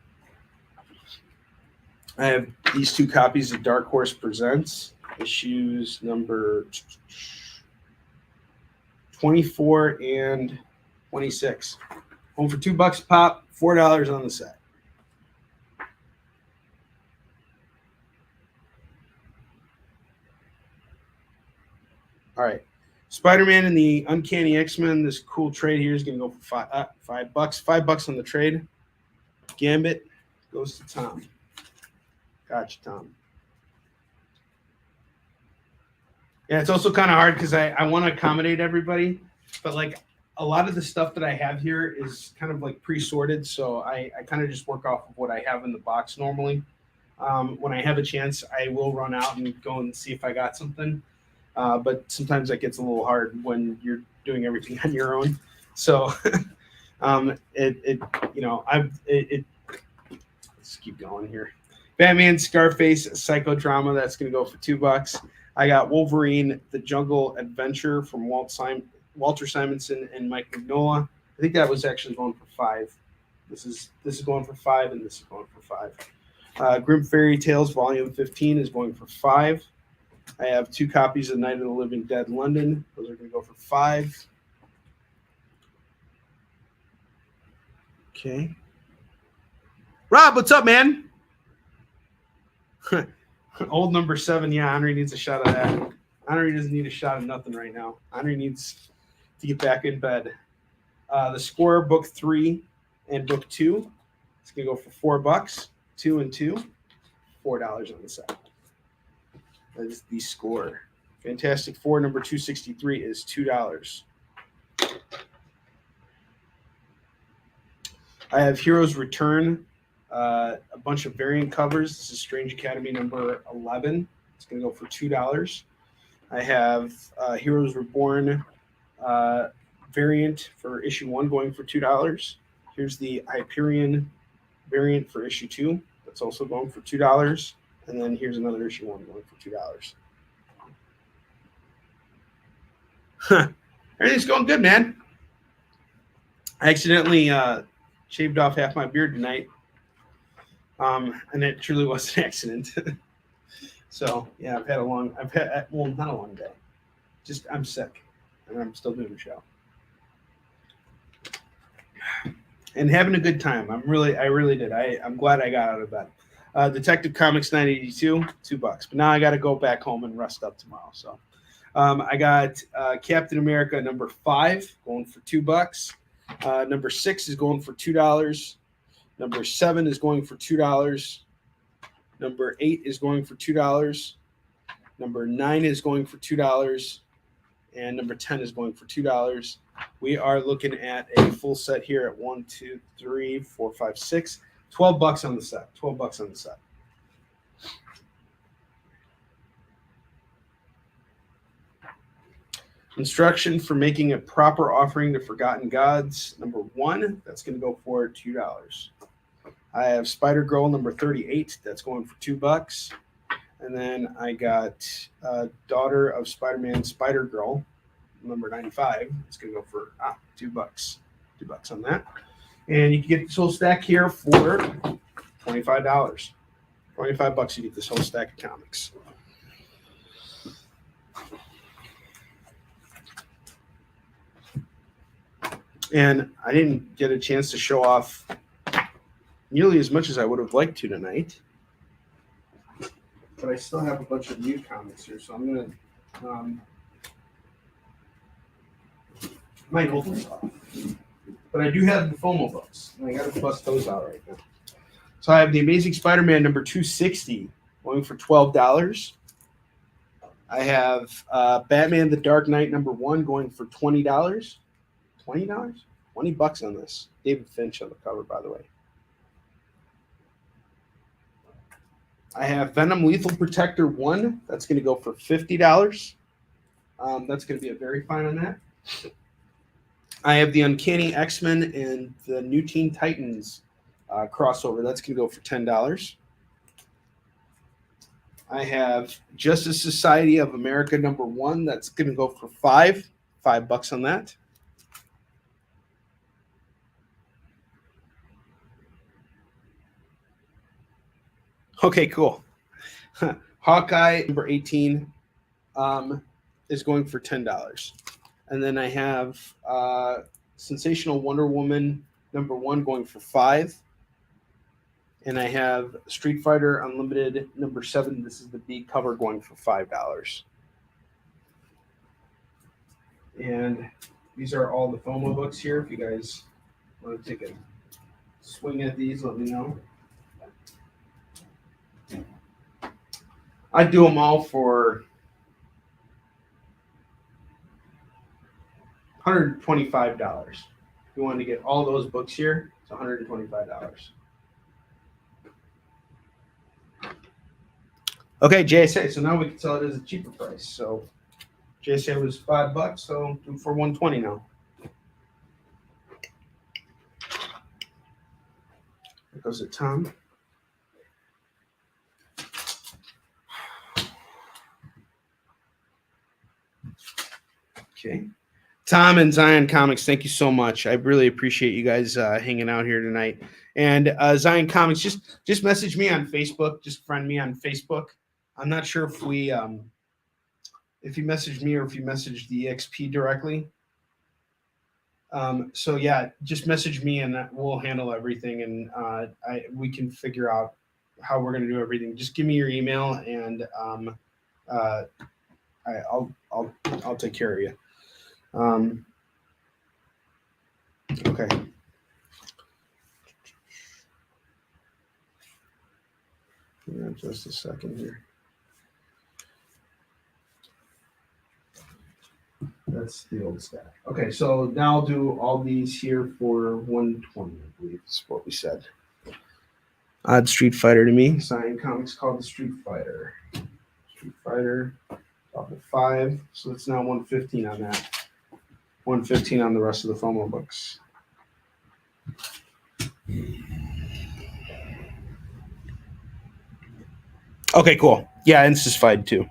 C: I have these 2 copies of Dark Horse Presents, issues number 24 and 26. Home for $2 a pop, $4 on the set. All right. Spider-Man and the Uncanny X-Men. This cool trade here is going to go for $5. $5 on the trade. Gambit goes to Tom. Gotcha, Tom. Yeah, it's also kind of hard because I want to accommodate everybody, but like a lot of the stuff that I have here is kind of like pre-sorted, so I kind of just work off of what I have in the box normally. When I have a chance, I will run out and go and see if I got something. But sometimes that gets a little hard when you're doing everything on your own. So, let's keep going here. Batman, Scarface, Psychodrama. That's going to go for $2. I got Wolverine, The Jungle Adventure from Walter Simonson and Mike Mignola. I think that was actually going for $5. This is going for $5, and this is going for $5. Grim Fairy Tales Volume 15 is going for $5. I have 2 copies of Night of the Living Dead London. Those are going to go for $5. Okay. Rob, what's up, man? Old number 7. Yeah, Onrie needs a shot of that. Onrie doesn't need a shot of nothing right now. Onrie needs to get back in bed. The Score, Book 3 and Book 2. It's going to go for $4. 2 and 2. $4 on the set. That is the Score. Fantastic Four number 263 is $2. I have Heroes Return, a bunch of variant covers. This is Strange Academy number 11. It's going to go for $2. I have Heroes Reborn variant for issue 1 going for $2. Here's the Hyperion variant for issue 2. That's also going for $2. And then here's another issue 1 going for $2. Everything's going good, man. I accidentally shaved off half my beard tonight. And it truly was an accident. So, yeah, not a long day. Just, I'm sick. And I'm still doing the show. And having a good time. I really did. I'm glad I got out of bed. Detective Comics 982, $2. But now I got to go back home and rest up tomorrow. So I got Captain America number 5 going for $2.
B: Number 6 is going for $2. Number 7 is going for $2. Number 8 is going for $2. Number 9 is going for $2. And number 10 is going for $2. We are looking at a full set here at 1, 2, 3, 4, 5, 6. $12 on the set. $12 on the set. Instruction for making a proper offering to forgotten gods. Number 1, that's going to go for $2. I have Spider Girl number 38. That's going for $2. And then I got Daughter of Spider-Man, Spider Girl number 95. It's going to go for $2. $2 on that. And you can get this whole stack here for $25. $25 you get this whole stack of comics. And I didn't get a chance to show off nearly as much as I would have liked to tonight. But I still have a bunch of new comics here, so I'm going to might hold those off. But I do have the FOMO books, and I got to bust those out right now. So I have the Amazing Spider-Man number 260 going for $12. I have Batman the Dark Knight number 1 going for $20. $20? $20 on this. David Finch on the cover, by the way. I have Venom Lethal Protector 1. That's going to go for $50. That's going to be a very fine on that. I have the Uncanny X-Men and the New Teen Titans crossover. That's going to go for $10. I have Justice Society of America number 1. That's going to go for $5 on that. Okay, cool. Hawkeye number 18 is going for $10. And then I have Sensational Wonder Woman number 1 going for $5. And I have Street Fighter Unlimited number 7. This is the B cover going for $5. And these are all the FOMO books here. If you guys want to take a swing at these, let me know. I do them all for $125. If you want to get all those books here, it's $125. Okay, JSA. So now we can sell it as a cheaper price. So JSA was $5, so do it for $120 now. There goes it, Tom. Okay. Tom and Zion Comics, thank you so much. I really appreciate you guys hanging out here tonight. And Zion Comics, just message me on Facebook. Just friend me on Facebook. I'm not sure if we if you message me or if you message the EXP directly. So yeah, just message me and we'll handle everything, and we can figure out how we're going to do everything. Just give me your email, and I'll take care of you. Okay. Yeah, just a second here. That's the old stack. Okay, so now I'll do all these here for $120, I believe is what we said. Odd Street Fighter to me. Zion Comics called the Street Fighter. Street Fighter, off of 5. So it's now $115 on that. $115 on the rest of the FOMO books. Okay, cool. Yeah, Incisfied too.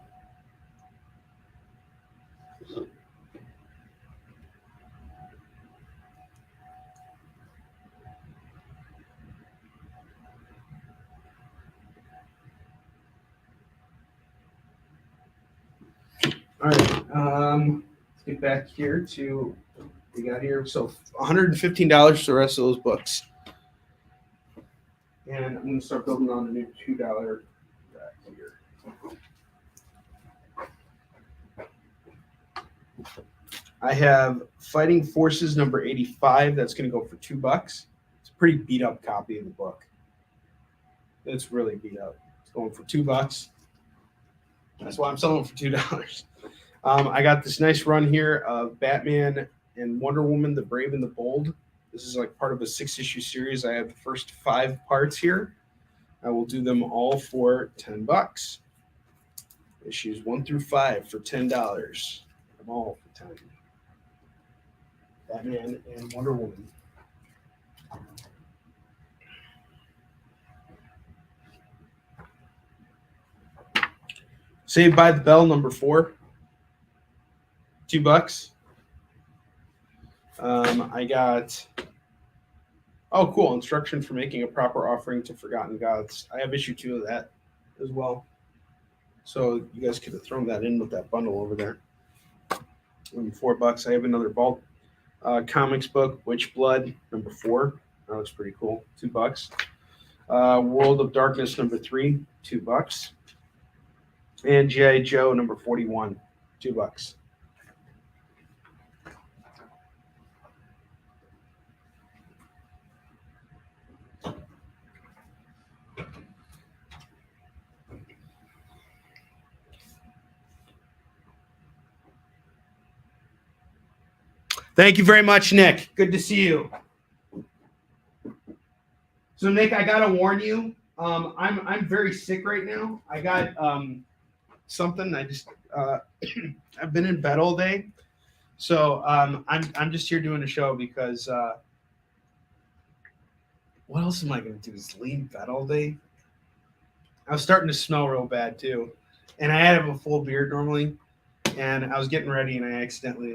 B: All right, let's get back here to what we got here. So $115 for the rest of those books. And I'm going to start building on the new $2 rack here.
C: I have Fighting Forces number 85. That's going to go for $2. It's a pretty beat up copy of the book. It's really beat up. It's going for $2. That's why I'm selling it for $2. I got this nice run here of Batman and Wonder Woman, The Brave and the Bold. This is like part of a 6-issue series. I have the first 5 parts here. I will do them all for $10. Issues 1 through 5 for $10. Them all for $10. Batman and Wonder Woman. Saved by the Bell number 4. $2. I got, oh cool, instruction for making a proper offering to forgotten gods. I have issue 2 of that as well. So you guys could have thrown that in with that bundle over there. $4. I have another Vault comics book, Witch Blood number 4. That looks pretty cool. $2. World of Darkness number 3. $2. And G.I. Joe number 41. $2. Thank you very much, Nick. Good to see you. So, Nick, I gotta warn you. I'm very sick right now. I got something. I just I've been in bed all day, so I'm just here doing a show because what else am I gonna do? Is lay in bed all day? I was starting to smell real bad too, and I have a full beard normally, and I was getting ready and I accidentally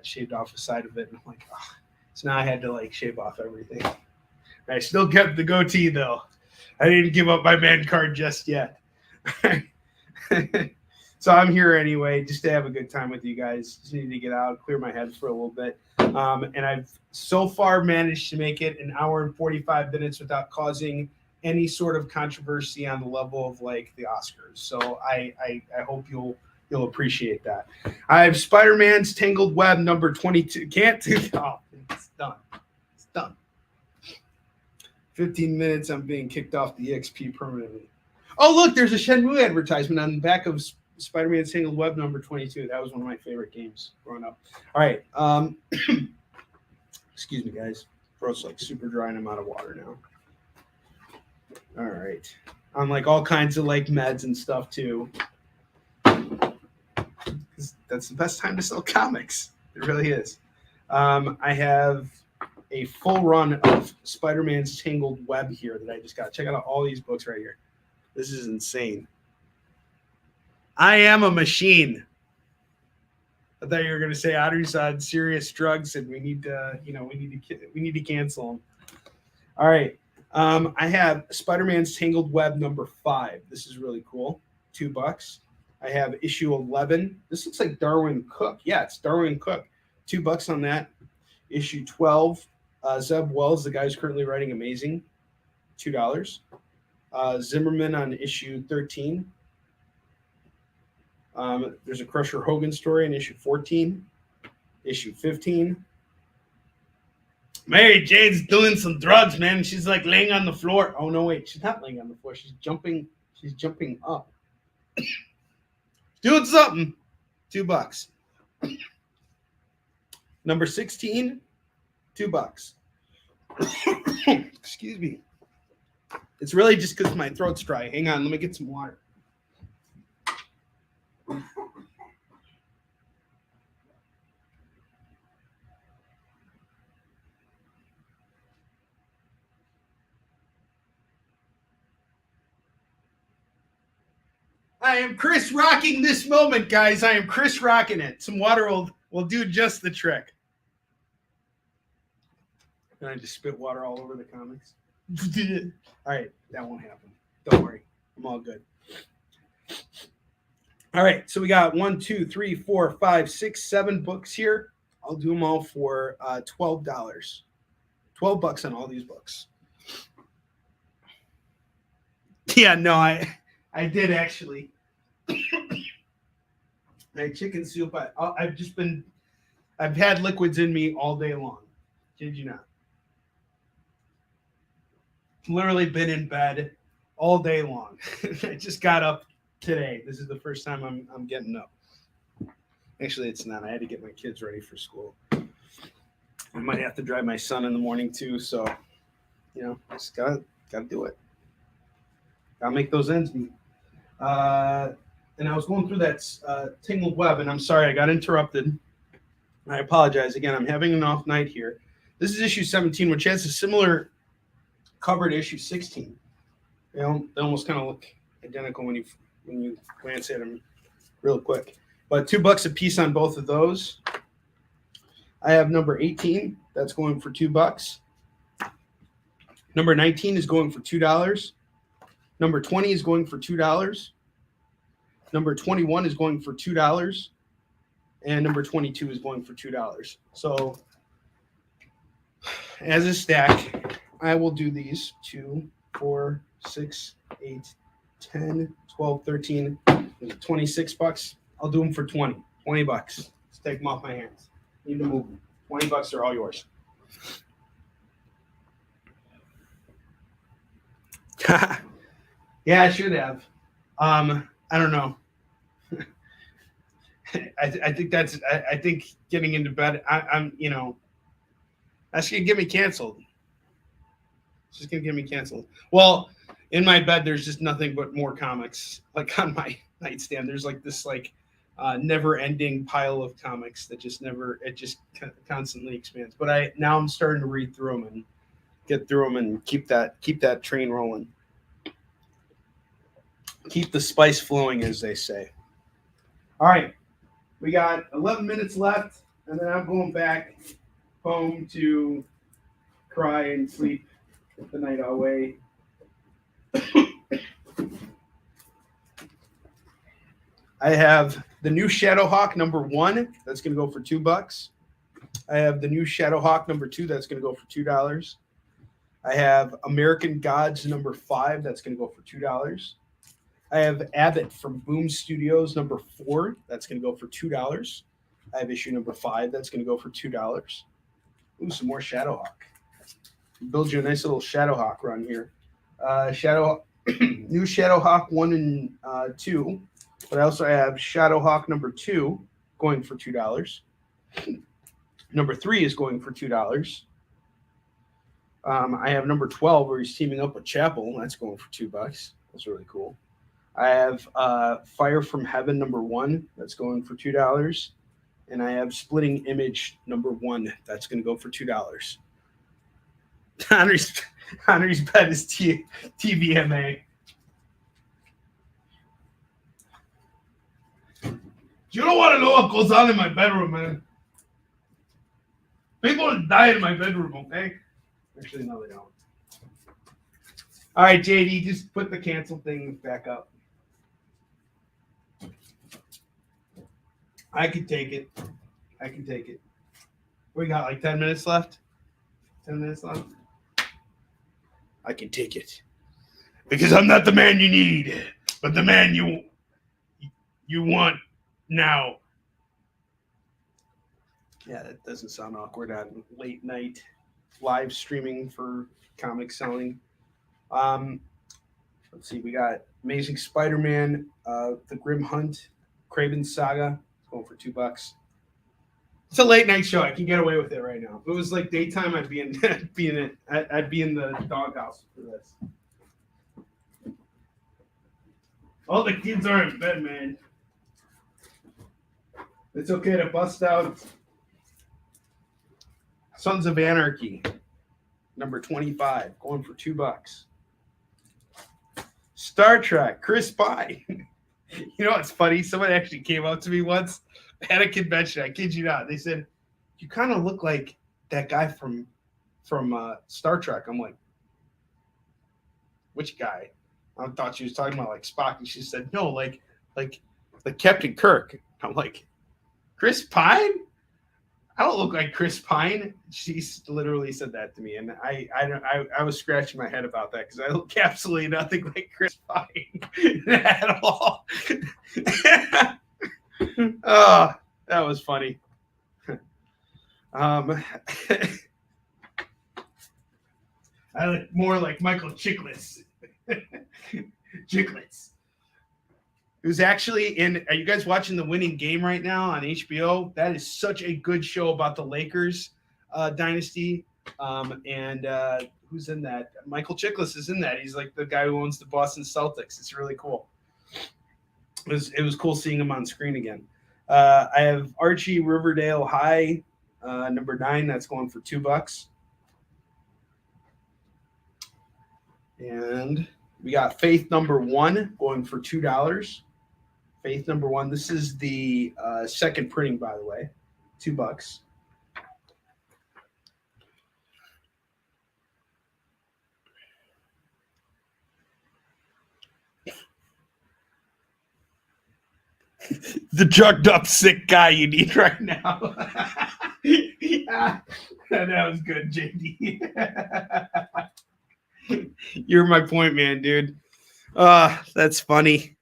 C: shaved off the side of it, and I'm like, oh. So now I had to shave off everything. I still kept the goatee though. I didn't give up my man card just yet. So I'm here anyway, just to have a good time with you guys. Just need to get out, clear my head for a little bit. And I've so far managed to make it an hour and 45 minutes without causing any sort of controversy on the level of the Oscars. So I hope you'll appreciate that. I have Spider-Man's Tangled Web number 22. Can't do that. Oh, it's done. It's done. 15 minutes, I'm being kicked off the EXP permanently. Oh, look, there's a Shenmue advertisement on the back of Spider-Man's Tangled Web number 22. That was one of my favorite games growing up. All right. Excuse me, guys. Throat's super dry and I'm out of water now. All right. On all kinds of meds and stuff too. That's the best time to sell comics. It really is. I have a full run of Spider-Man's Tangled Web here that I just got. Check out all these books right here. This is insane. I am a machine. I thought you were going to say Audrey's on serious drugs and we need to cancel them. All right. I have Spider-Man's Tangled Web number 5. This is really cool. $2. I have issue 11. This looks like Darwin Cook. Yeah, it's Darwin Cook. $2 on that. Issue 12. Zeb Wells, the guy who's currently writing Amazing. $2. Zimmerman on issue 13. There's a Crusher Hogan story in issue 14. Issue 15. Mary Jane's doing some drugs, man. She's laying on the floor. Oh no, wait, she's not laying on the floor. She's jumping up. Doing something. $2. Number 16, $2. Excuse me. It's really just because my throat's dry. Hang on, let me get some water. I am Chris rocking this moment, guys. I am Chris rocking it. Some water will do just the trick. Can I just spit water all over the comics? All right, that won't happen. Don't worry. I'm all good. All right, so we got 1, 2, 3, 4, 5, 6, 7 books here. I'll do them all for $12. $12 on all these books. Yeah, no, I did actually. I had chicken soup. I've just been I've had liquids in me all day long. Kid you not. Literally been in bed all day long. I just got up today. This is the first time I'm getting up. Actually, it's not. I had to get my kids ready for school. I might have to drive my son in the morning too. So, just gotta do it. Gotta make those ends meet. And I was going through that Tangled Web, and I'm sorry I got interrupted. I apologize again. I'm having an off night here. This is issue 17, which has a similar cover to issue 16. They almost kind of look identical when you glance at them real quick. But $2 a piece on both of those. I have number 18. That's going for $2. Number 19 is going for $2. Number 20 is going for $2. Number 21 is going for $2. And number 22 is going for $2. So as a stack, I will do these 2, 4, 6, 8, 10, 12, 13, $26. I'll do them for $20. $20. Let's take them off my hands. Need to move them. $20 are all yours. Yeah, I should have. I don't know. I think getting into bed, I'm that's gonna get me canceled. It's just gonna get me canceled. Well, in my bed, there's just nothing but more comics. Like on my nightstand, there's like this never-ending pile of comics that just constantly expands. But now I'm starting to read through them and get through them and keep that train rolling. Keep the spice flowing, as they say. All right, we got 11 minutes left, and then I'm going back home to cry and sleep the night away. I have the new Shadowhawk number 1. That's going to go for $2. I have the new Shadowhawk number 2. That's going to go for $2. I have American Gods number 5. That's going to go for $2. I have Abbott from Boom Studios number 4. That's going to go for $2. I have issue number 5. That's going to go for $2. Ooh, some more Shadowhawk. Build you a nice little Shadowhawk run here. New Shadowhawk 1 and 2. But I also have Shadowhawk number 2 going for $2. Number 3 is going for $2. I have number 12 where he's teaming up with Chapel. That's going for $2. That's really cool. I have Fire from Heaven number 1. That's going for $2. And I have Splitting Image number 1. That's going to go for $2. Henry's bet is TVMA. You don't want to know what goes on in my bedroom, man. People die in my bedroom, okay? Actually, no, they don't. All right, JD, just put the cancel thing back up. I can take it. We got like 10 minutes left. 10 minutes left. I can take it. Because I'm not the man you need, but the man you want now. Yeah, that doesn't sound awkward on late night live streaming for comic selling. Let's see, we got Amazing Spider-Man, The Grim Hunt, Craven's Saga, going for $2. It's a late night show. I can get away with it right now. If it was like daytime, I'd be in I'd be in the doghouse for this. All the kids are in bed, man. It's okay to bust out Sons of Anarchy, number 25, going for $2. Star Trek, Chris Pine. You know what's funny? Someone actually came up to me once at a convention. I kid you not. They said, "You kind of look like that guy from Star Trek." I'm like, "Which guy?" I thought she was talking about like Spock, and she said, "No, like Captain Kirk." I'm like, "Chris Pine? I don't look like Chris Pine." She literally said that to me, and I was scratching my head about that because I look absolutely nothing like Chris Pine at all. Oh, that was funny. I look more like Michael Chiklis. Chicklets. Who's actually in. Are you guys watching The Winning Game right now on HBO? That is such a good show about the Lakers dynasty. And who's in that? Michael Chiklis is in that. He's like the guy who owns the Boston Celtics. It's really cool. It was cool seeing him on screen again. I have Archie Riverdale High, number 9. That's going for $2. And we got Faith number 1 going for $2. Faith number 1. This is the second printing, by the way. $2. The drugged up sick guy you need right now. Yeah, that was good, JD. You're my point man, dude. That's funny.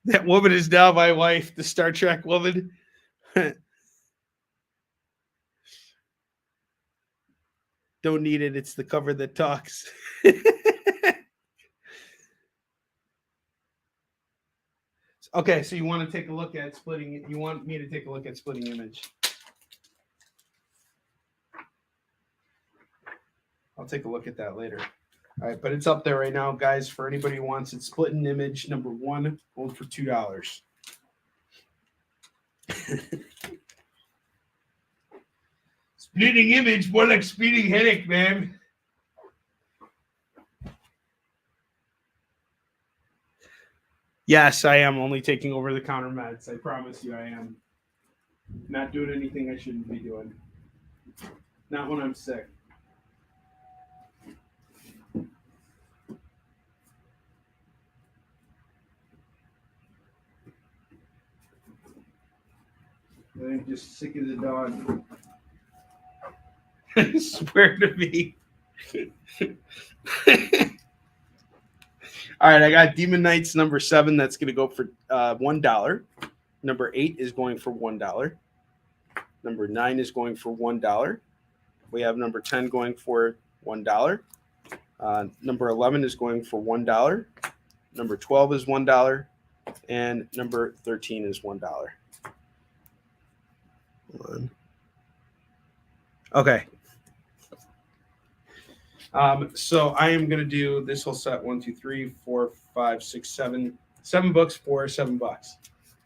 C: That woman is now my wife, the Star Trek woman. Don't need it. It's the cover that talks. Okay, so you want to take a look at splitting it. You want me to take a look at splitting image. I'll take a look at that later. All right, but it's up there right now, guys. For anybody who wants it, splitting image number 1 going for $2. Splitting image, more like speeding headache, man. Yes, I am only taking over the counter meds. I promise you I am. Not doing anything I shouldn't be doing. Not when I'm sick. I'm just sick as a dog. I swear to me. All right, I got Demon Knights number 7. That's going to go for $1. Number 8 is going for $1. Number 9 is going for $1. We have number 10 going for $1. Number 11 is going for $1. Number 12 is $1. And number 13 is $1. Okay. So I am going to do this whole set 1, 2, 3, 4, 5, 6, 7. 7 books for $7.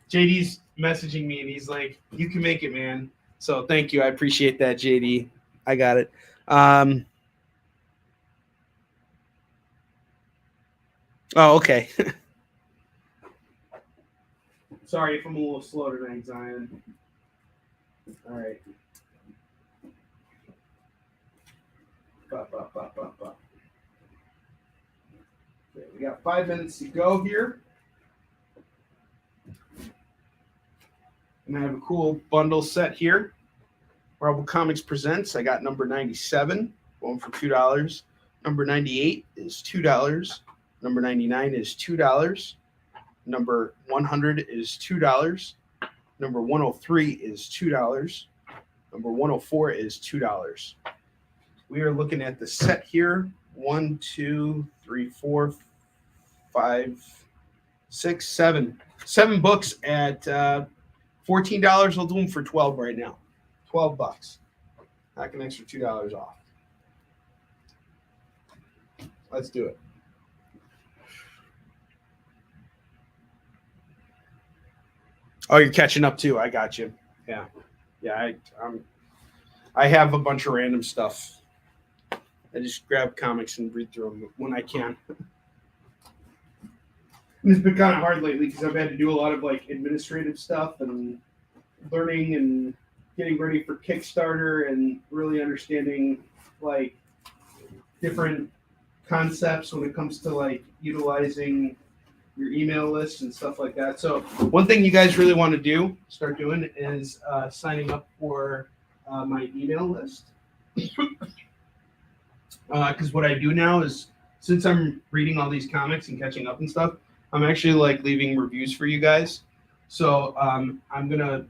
C: JD's messaging me and he's like, "You can make it, man." So thank you. I appreciate that, JD. I got it. Oh, okay. Sorry if I'm a little slow tonight, Zion. All right. Okay, we got 5 minutes to go here. And I have a cool bundle set here. Marvel Comics Presents. I got number 97 going for $2. Number 98 is $2. Number 99 is $2. Number 100 is $2. Number 103 is $2. Number 104 is $2. We are looking at the set here. 1, 2, 3, 4, 5, 6, 7. 7 books at $14. I'll do them for $12 right now. $12. Knock an extra $2 off. Let's do it. Oh, you're catching up too. I got you. Yeah. I have a bunch of random stuff. I just grab comics and read through them when I can. And it's been kind of hard lately because I've had to do a lot of like administrative stuff and learning and getting ready for Kickstarter and really understanding like different concepts when it comes to like utilizing your email list and stuff like that. So one thing you guys really want to start doing is signing up for my email list. Because what I do now is, since I'm reading all these comics and catching up and stuff, I'm actually like leaving reviews for you guys. So I'm gonna,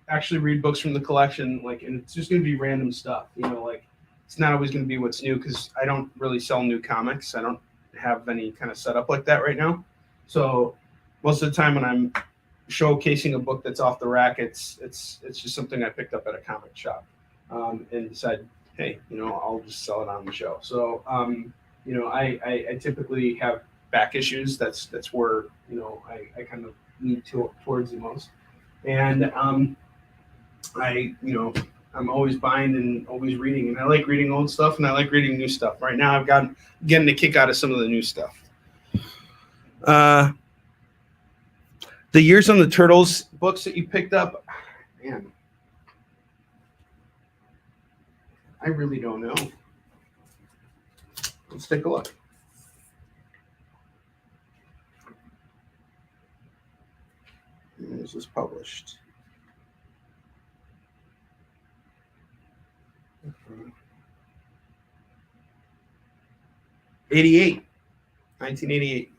C: actually read books from the collection, like, and it's just going to be random stuff, like it's not always going to be what's new because I don't really sell new comics. I don't have any kind of setup like that right now. So most of the time when I'm showcasing a book that's off the rack, it's just something I picked up at a comic shop and decided, hey, I'll just sell it on the show. So, I typically have back issues. That's where, I kind of lean towards the most. And I'm always buying and always reading, and I like reading old stuff and I like reading new stuff. Right now I've getting a kick out of some of the new stuff. The Years on the Turtles books that you picked up, man, I really don't know. Let's take a look. When was this published? 1988.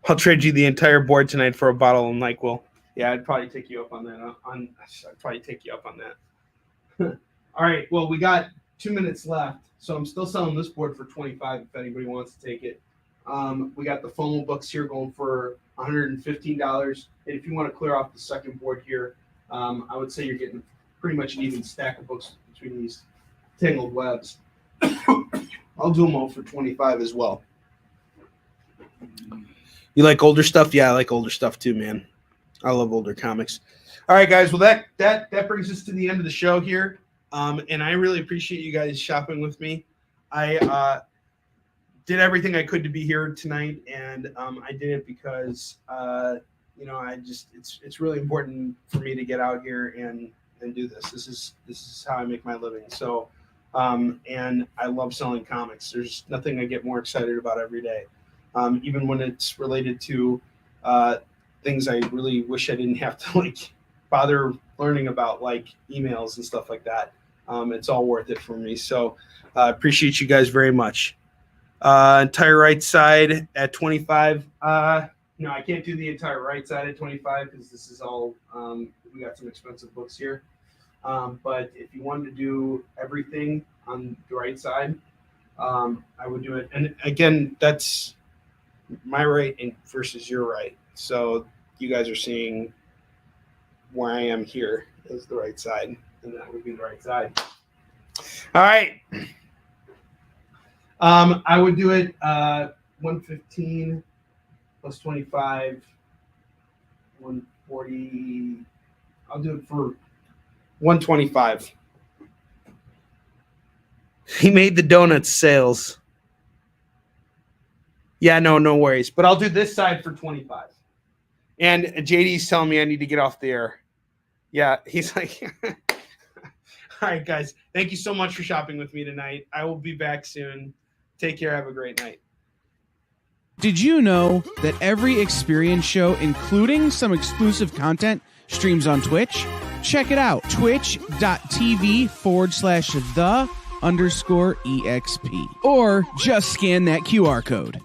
C: I'll trade you the entire board tonight for a bottle of NyQuil. Yeah, I'd probably take you up on that. I'd probably take you up on that. All right. Well, we got 2 minutes left, so I'm still selling this board for $25 if anybody wants to take it. We got the FOMO books here going for $115. And if you want to clear off the second board here, I would say you're getting pretty much an even stack of books between these Tangled Webs. I'll do them all for $25 as well. You like older stuff? Yeah, I like older stuff too, man. I love older comics. All right, guys. Well, that brings us to the end of the show here. And I really appreciate you guys shopping with me. I did everything I could to be here tonight, and I did it because it's really important for me to get out here and do this. This is how I make my living. So, and I love selling comics. There's nothing I get more excited about every day. Even when it's related to things I really wish I didn't have to bother learning about, like emails and stuff like that. It's all worth it for me. So I appreciate you guys very much. Entire right side at 25. I can't do the entire right side at 25 because this is all, we got some expensive books here. But if you wanted to do everything on the right side, I would do it. And again, that's my right versus your right. So you guys are seeing where I am here is the right side, and that would be the right side. All right. I would do it 115 plus 25, 140. I'll do it for 125. He made the donuts sales. Yeah, no worries. But I'll do this side for 25. And JD's telling me I need to get off the air. Yeah, he's like, all right, guys. Thank you so much for shopping with me tonight. I will be back soon. Take care. Have a great night.
D: Did you know that every experience show, including some exclusive content, streams on Twitch? Check it out. Twitch.tv/the_EXP. Or just scan that QR code.